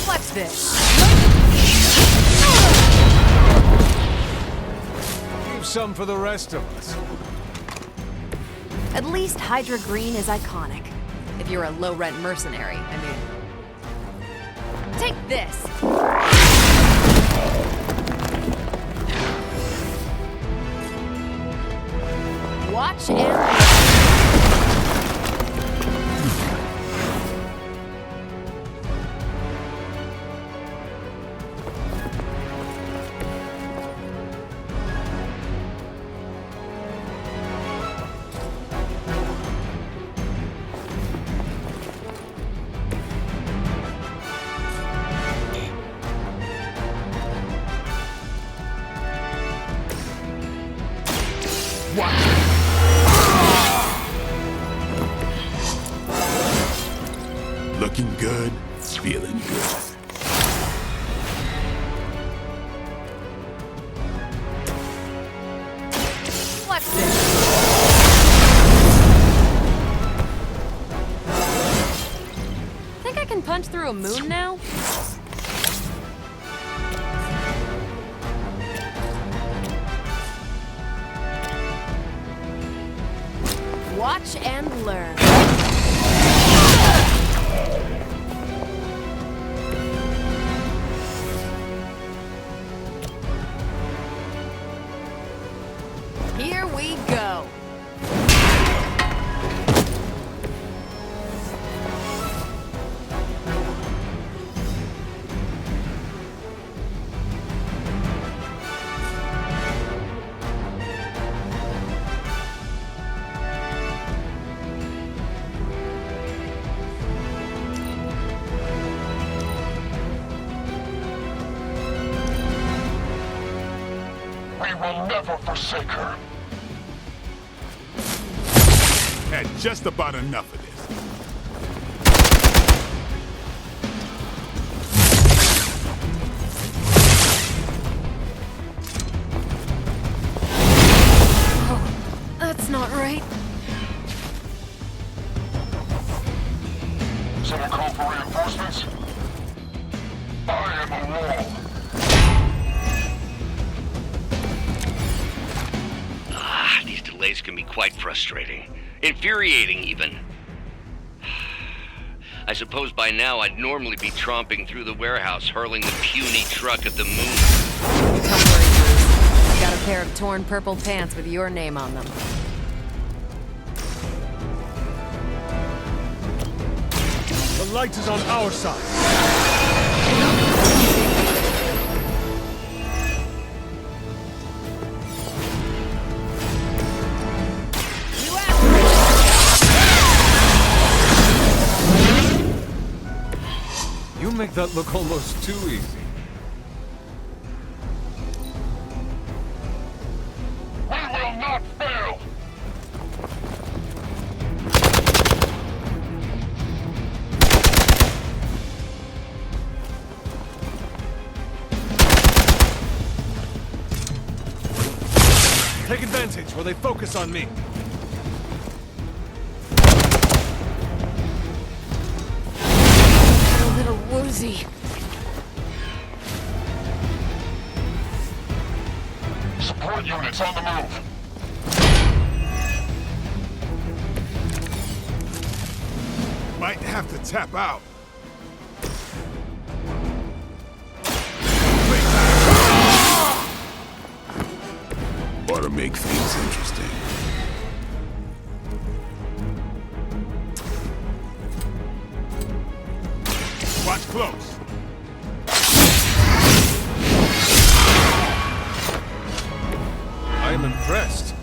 What's this? Leave some for the rest of us. At least Hydra Green is iconic. If you're a low-rent mercenary, I mean. Take this! Watch and... Looking good, feeling good. What's this? Think I can punch through a moon now? Watch and learn. Here we go. We will never forsake her. Had just about enough of this. That's not right. Someone call for reinforcements? I am a wall. These delays can be quite frustrating. Infuriating, even. I suppose by now I'd normally be tromping through the warehouse, hurling the puny truck at the moon. Don't worry, Bruce. I've got a pair of torn purple pants with your name on them. The light is on our side. You make that look almost too easy. We will not fail! Take advantage while they focus on me. A little woozy. Support units on the move. Might have to tap out. sure make things interesting. Watch close. I am impressed.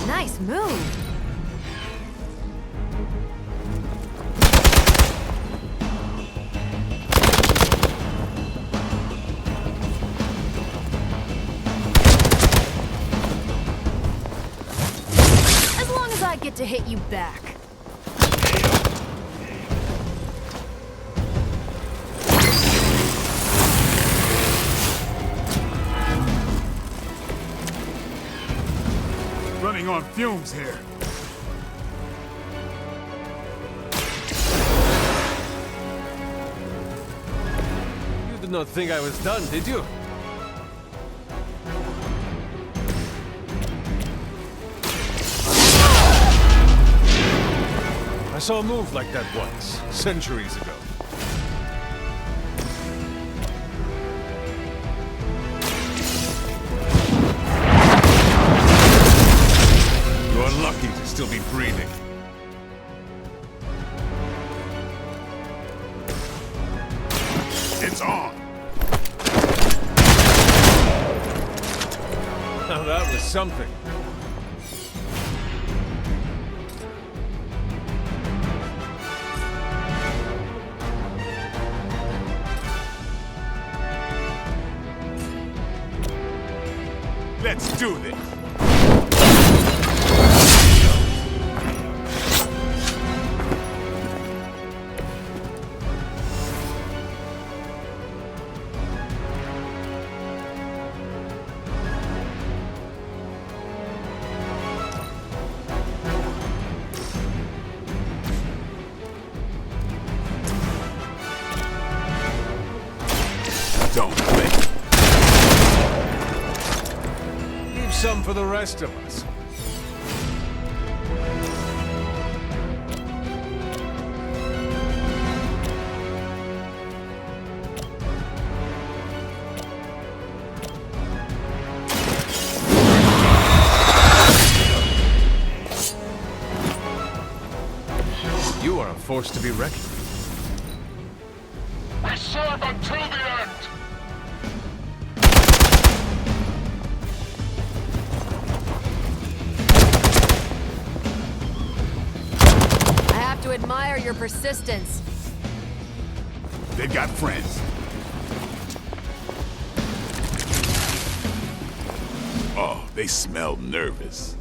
Nice move. As long as I get to hit you back. Running on fumes here. You did not think I was done, did you? I saw a move like that once, centuries ago. You're lucky to still be breathing. It's on. Now that was something. Let's do this. Don't quit. Leave some for the rest of us. You are a force to be reckoned with. We serve until the end! I have to admire your persistence. They've got friends. Oh, they smell nervous.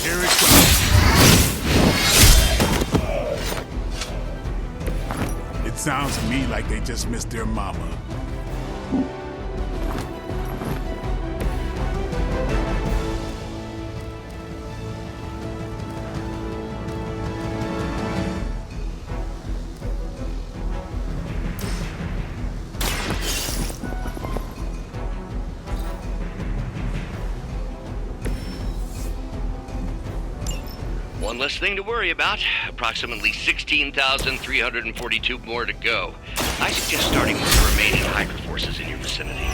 Here it comes. It sounds to me like they just missed their mama. One less thing to worry about. Approximately 16,342 more to go. I suggest starting with the remaining Hydra forces in your vicinity.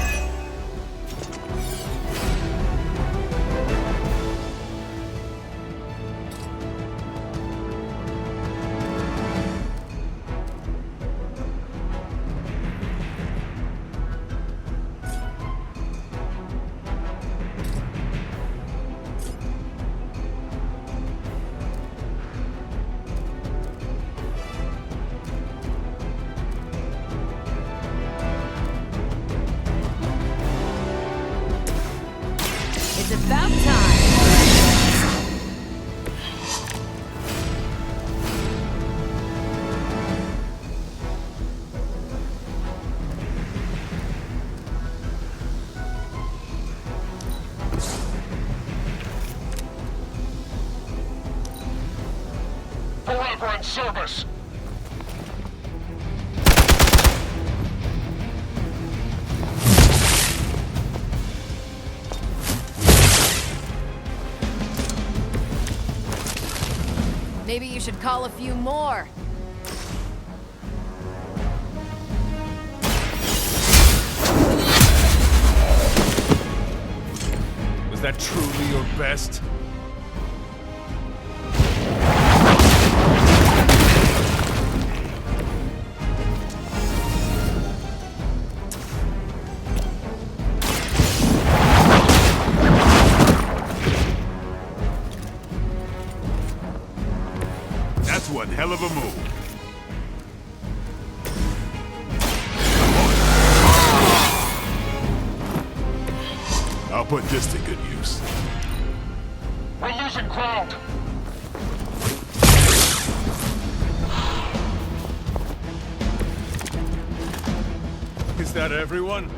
for its service. Maybe you should call a few more. Was that truly your best? That's one hell of a move. I'll put this to good use. We're losing ground. Is that everyone?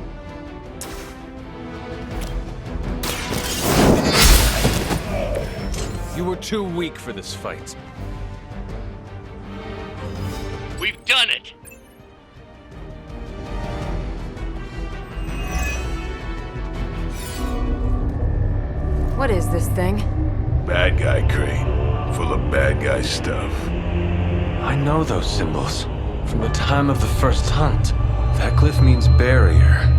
You were too weak for this fight. We've done it! What is this thing? Bad guy crate, full of bad guy stuff. I know those symbols from the time of the first hunt. That glyph means barrier.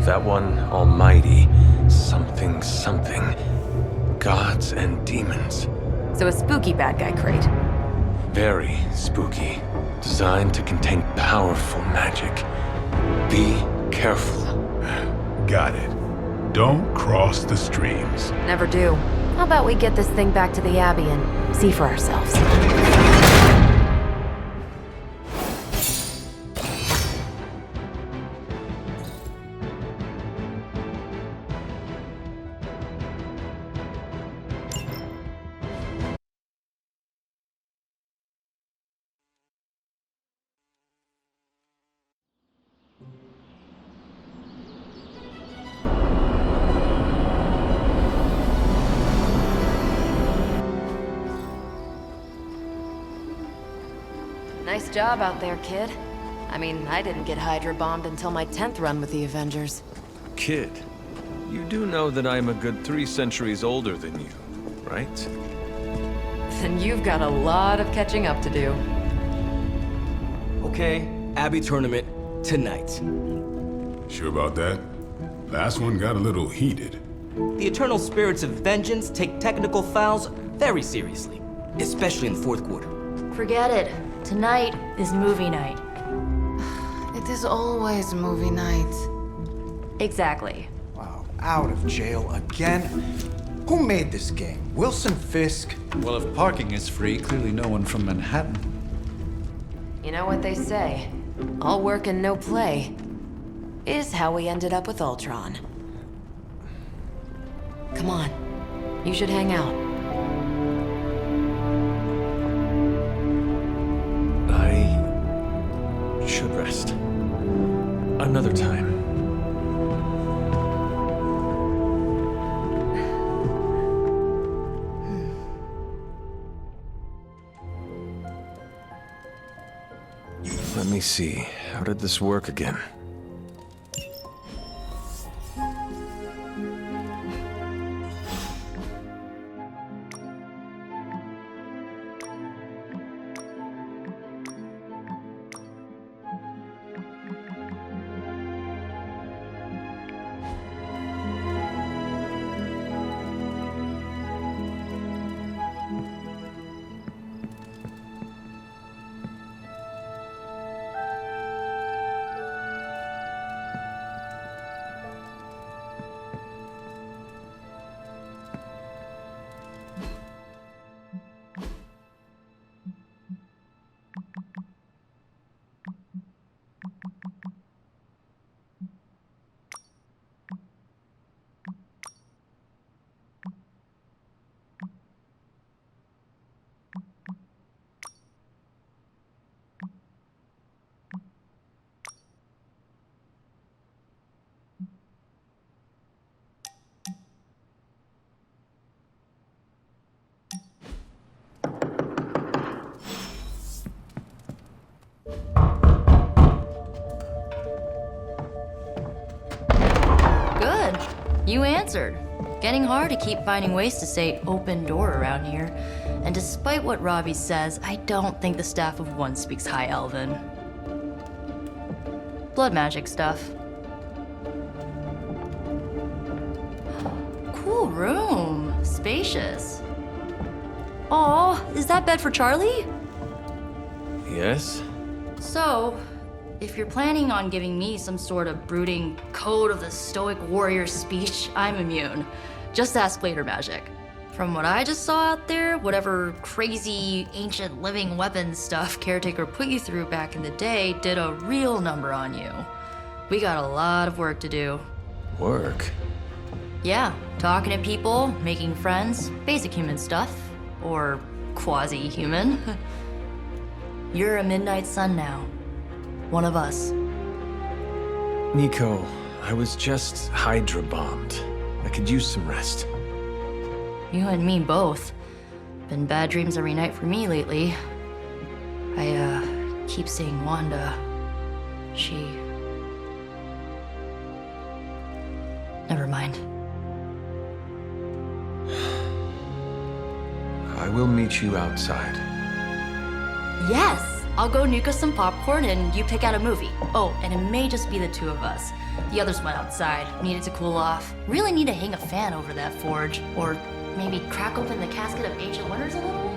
That one, almighty. Something, something. Gods and demons. So a spooky bad guy crate. Very spooky. Designed to contain powerful magic. Be careful. Got it. Don't cross the streams. Never do. How about we get this thing back to the Abbey and see for ourselves? Nice job out there, kid. I mean, I didn't get Hydra bombed until my 10th run with the Avengers. Kid, you do know that I'm a good 3 centuries older than you, right? Then you've got a lot of catching up to do. Okay, Abbey tournament tonight. Sure about that? Last one got a little heated. The Eternal Spirits of Vengeance take technical fouls very seriously, especially in the fourth quarter. Forget it. Tonight is movie night. It is always movie night. Exactly. Wow, out of jail again? Who made this game? Wilson Fisk? Well, if parking is free, clearly no one from Manhattan. You know what they say? All work and no play is how we ended up with Ultron. Come on. You should hang out. I should rest. Another time. Let me see. How did this work again? Good. You answered. Getting hard to keep finding ways to say open door around here. And despite what Robbie says, I don't think the Staff of One speaks High Elven. Blood magic stuff. Cool room. Spacious. Aw, is that bed for Charlie? Yes? So, if you're planning on giving me some sort of brooding code of the stoic warrior speech, I'm immune. Just ask Blader Magic. From what I just saw out there, whatever crazy ancient living weapons stuff Caretaker put you through back in the day did a real number on you. We got a lot of work to do. Work? Yeah, talking to people, making friends, basic human stuff. Or quasi-human. You're a Midnight Sun now. One of us. Nico, I was just Hydra bombed. I could use some rest. You and me both. Been bad dreams every night for me lately. I, keep seeing Wanda. She... Never mind. I will meet you outside. Yes! I'll go nuke us some popcorn and you pick out a movie. Oh, and it may just be the two of us. The others went outside, needed to cool off. Really need to hang a fan over that forge. Or maybe crack open the casket of Ancient Wonders a little?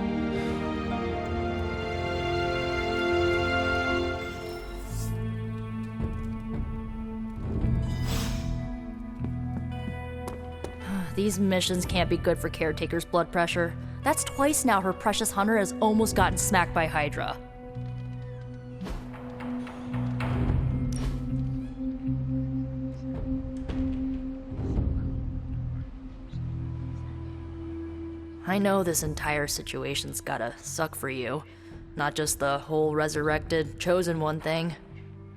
These missions can't be good for Caretaker's blood pressure. That's twice now her precious hunter has almost gotten smacked by Hydra. I know this entire situation's gotta suck for you. Not just the whole resurrected, chosen one thing.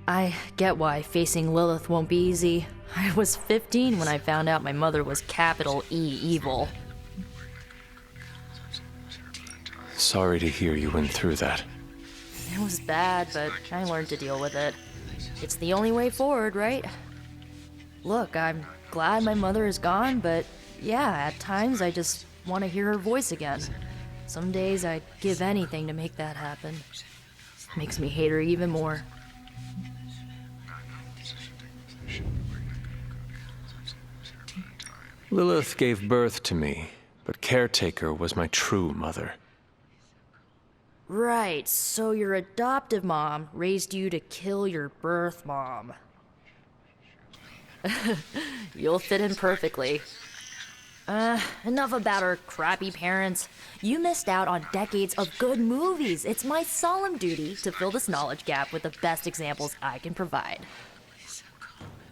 I get why facing Lilith won't be easy. I was 15 when I found out my mother was capital E evil. Sorry to hear you went through that. It was bad, but I learned to deal with it. It's the only way forward, right? Look, I'm glad my mother is gone, but yeah, at times I just want to hear her voice again. Some days I'd give anything to make that happen. Makes me hate her even more. Lilith gave birth to me, but Caretaker was my true mother. Right, so your adoptive mom raised you to kill your birth mom. You'll fit in perfectly. Enough about our crappy parents. You missed out on decades of good movies. It's my solemn duty to fill this knowledge gap with the best examples I can provide.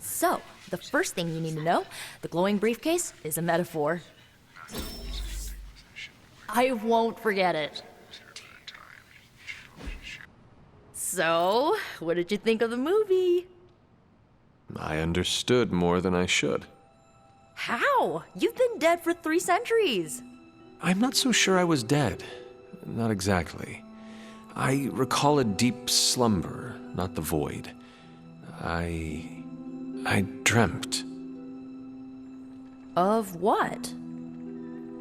So, the first thing you need to know, the glowing briefcase is a metaphor. I won't forget it. So, what did you think of the movie? I understood more than I should. How? You've been dead for 3 centuries. I'm not so sure I was dead. Not exactly. I recall a deep slumber, not the void. I dreamt. Of what?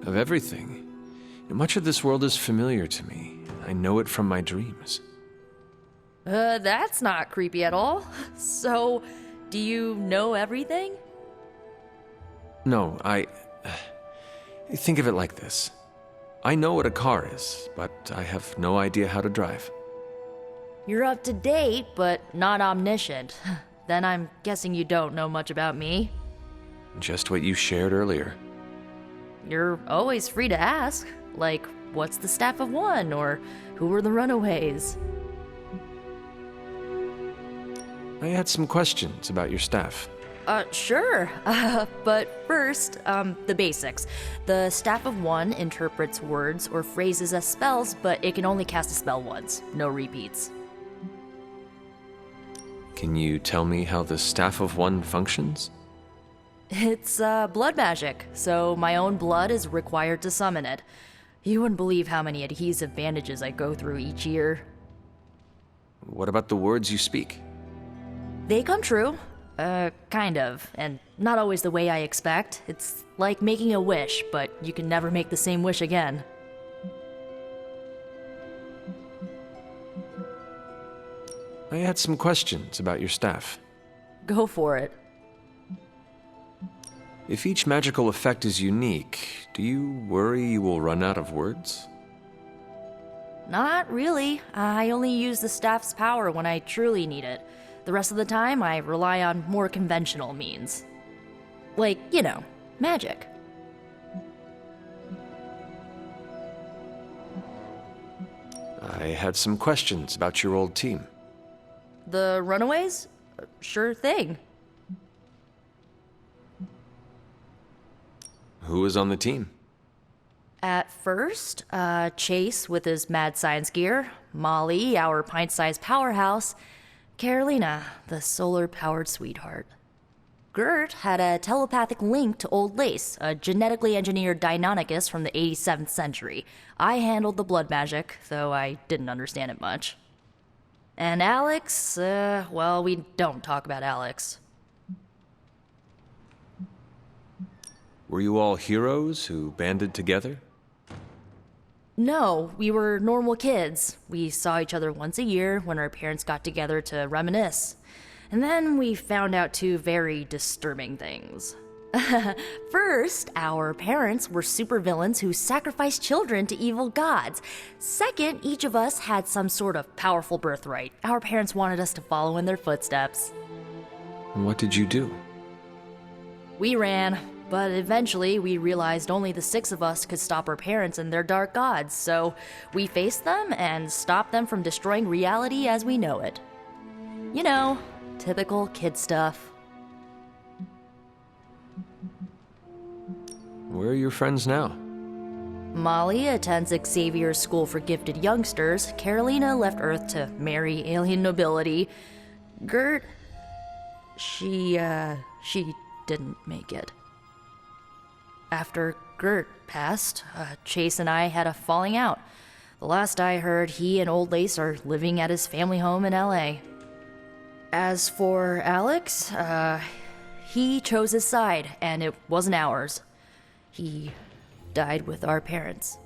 Of everything. Much of this world is familiar to me. I know it from my dreams. That's not creepy at all. So, do you know everything? No, think of it like this. I know what a car is, but I have no idea how to drive. You're up to date, but not omniscient. Then I'm guessing you don't know much about me. Just what you shared earlier. You're always free to ask. Like, what's the Staff of One? Or who were the Runaways? I had some questions about your staff. Sure. But first, the basics. The Staff of One interprets words or phrases as spells, but it can only cast a spell once. No repeats. Can you tell me how the Staff of One functions? It's, blood magic, so my own blood is required to summon it. You wouldn't believe how many adhesive bandages I go through each year. What about the words you speak? They come true. Kind of. And not always the way I expect. It's like making a wish, but you can never make the same wish again. I had some questions about your staff. Go for it. If each magical effect is unique, do you worry you will run out of words? Not really. I only use the staff's power when I truly need it. The rest of the time, I rely on more conventional means. Like, you know, magic. I had some questions about your old team. The Runaways? Sure thing. Who was on the team? At first, Chase with his mad science gear, Molly, our pint-sized powerhouse, Carolina, the solar-powered sweetheart. Gert had a telepathic link to Old Lace, a genetically engineered Deinonychus from the 87th century. I handled the blood magic, though I didn't understand it much. And Alex, well, we don't talk about Alex. Were you all heroes who banded together? No, we were normal kids. We saw each other once a year when our parents got together to reminisce. And then we found out two very disturbing things. First, our parents were supervillains who sacrificed children to evil gods. Second, each of us had some sort of powerful birthright. Our parents wanted us to follow in their footsteps. What did you do? We ran, but eventually we realized only the 6 of us could stop our parents and their dark gods, so we faced them and stopped them from destroying reality as we know it. You know, typical kid stuff. Where are your friends now? Molly attends Xavier's School for Gifted Youngsters. Carolina left Earth to marry alien nobility. Gert, she didn't make it. After Gert passed, Chase and I had a falling out. The last I heard, he and Old Lace are living at his family home in LA. As for Alex, he chose his side, and it wasn't ours. He died with our parents.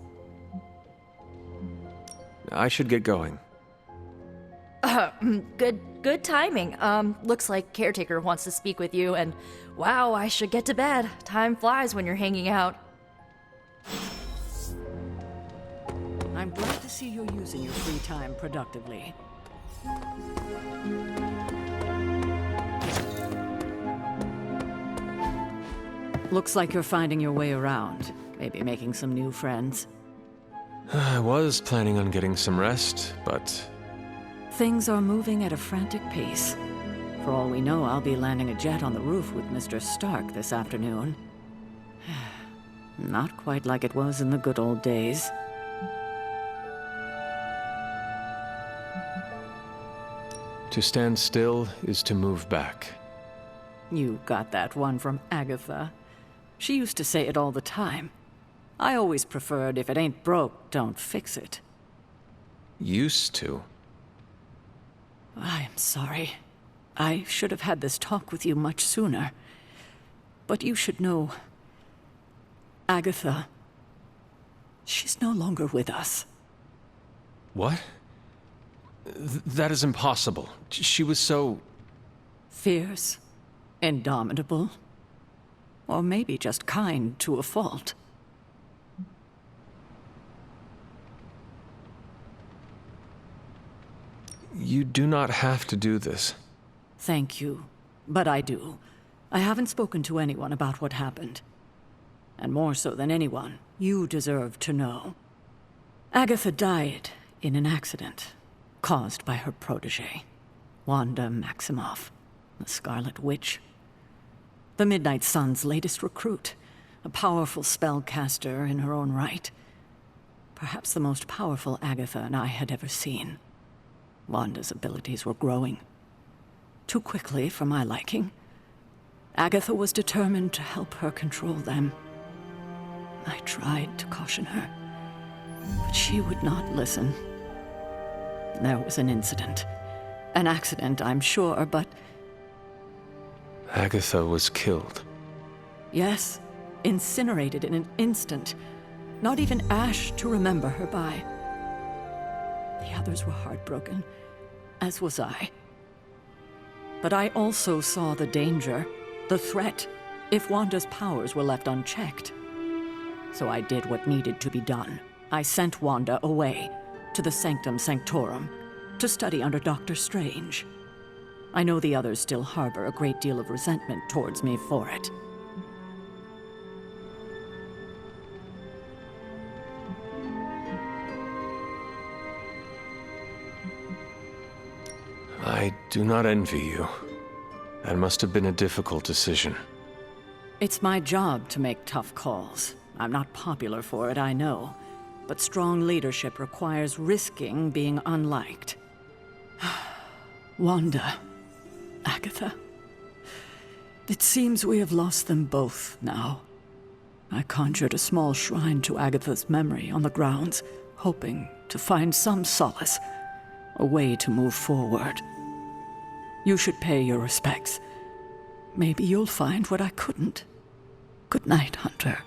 I should get going. Good timing. Looks like Caretaker wants to speak with you, and wow, I should get to bed. Time flies when you're hanging out. I'm glad to see you're using your free time productively. Looks like you're finding your way around. Maybe making some new friends. I was planning on getting some rest, but... Things are moving at a frantic pace. For all we know, I'll be landing a jet on the roof with Mr. Stark this afternoon. Not quite like it was in the good old days. To stand still is to move back. You got that one from Agatha. She used to say it all the time. I always preferred, if it ain't broke, don't fix it. Used to? I am sorry. I should have had this talk with you much sooner. But you should know... Agatha... She's no longer with us. What? That is impossible. She was so... Fierce. Indomitable. Or maybe just kind to a fault. You do not have to do this. Thank you. But I do. I haven't spoken to anyone about what happened. And more so than anyone, you deserve to know. Agatha died in an accident caused by her protege, Wanda Maximoff, the Scarlet Witch. The Midnight Sun's latest recruit, a powerful spellcaster in her own right. Perhaps the most powerful Agatha and I had ever seen. Wanda's abilities were growing. Too quickly for my liking. Agatha was determined to help her control them. I tried to caution her, but she would not listen. There was an incident. An accident, I'm sure, but Agatha was killed. Yes, incinerated in an instant. Not even ash to remember her by. The others were heartbroken, as was I. But I also saw the danger, the threat, if Wanda's powers were left unchecked. So I did what needed to be done. I sent Wanda away, to the Sanctum Sanctorum, to study under Doctor Strange. I know the others still harbor a great deal of resentment towards me for it. I do not envy you. That must have been a difficult decision. It's my job to make tough calls. I'm not popular for it, I know. But strong leadership requires risking being unliked. Wanda, Agatha. It seems we have lost them both now. I conjured a small shrine to Agatha's memory on the grounds, hoping to find some solace, a way to move forward. You should pay your respects. Maybe you'll find what I couldn't. Good night, Hunter.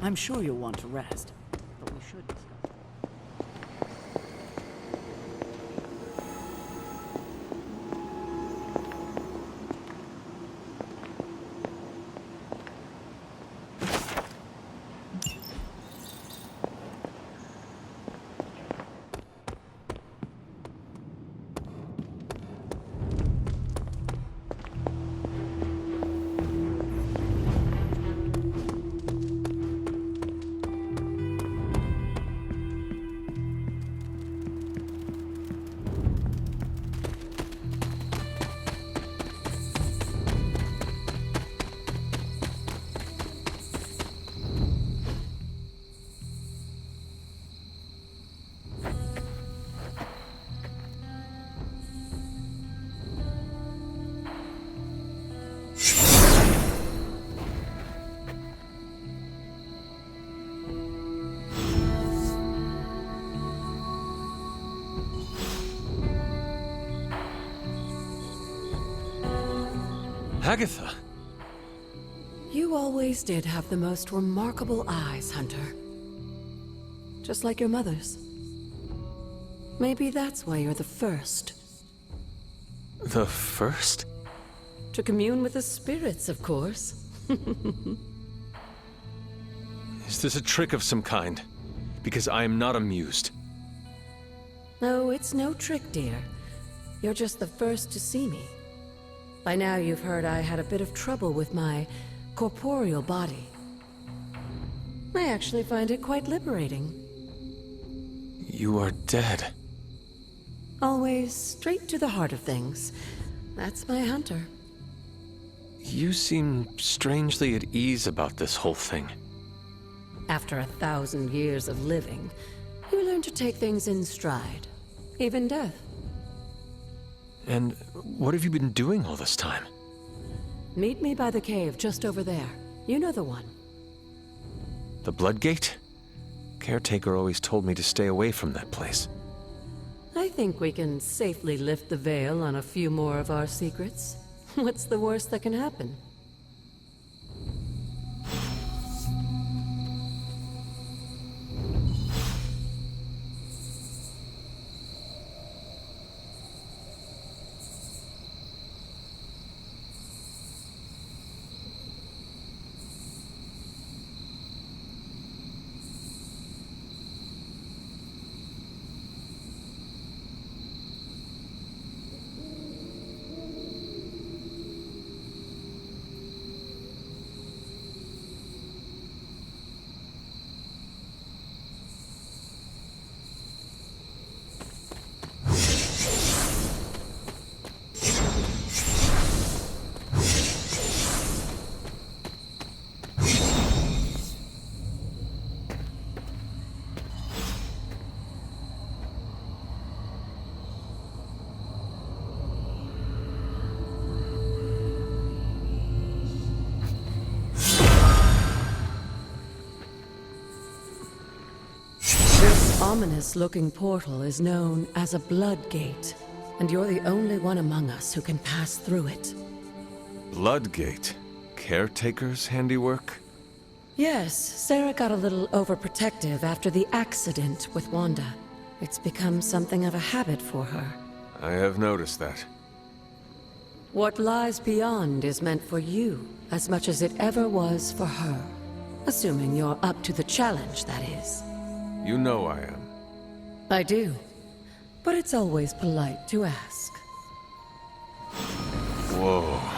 I'm sure you'll want to rest, but we should discuss. Agatha! You always did have the most remarkable eyes, Hunter. Just like your mother's. Maybe that's why you're the first. The first? To commune with the spirits, of course. Is this a trick of some kind? Because I am not amused. No, it's no trick, dear. You're just the first to see me. By now you've heard I had a bit of trouble with my corporeal body. I actually find it quite liberating. You are dead. Always straight to the heart of things. That's my Hunter. You seem strangely at ease about this whole thing. After 1,000 years of living, you learn to take things in stride. Even death. And what have you been doing all this time? Meet me by the cave just over there. You know the one. The Bloodgate? Caretaker always told me to stay away from that place. I think we can safely lift the veil on a few more of our secrets. What's the worst that can happen? This ominous-looking portal is known as a Bloodgate, and you're the only one among us who can pass through it. Bloodgate? Caretaker's handiwork? Yes, Sarah got a little overprotective after the accident with Wanda. It's become something of a habit for her. I have noticed that. What lies beyond is meant for you as much as it ever was for her. Assuming you're up to the challenge, that is. You know I am. I do. But it's always polite to ask. Whoa.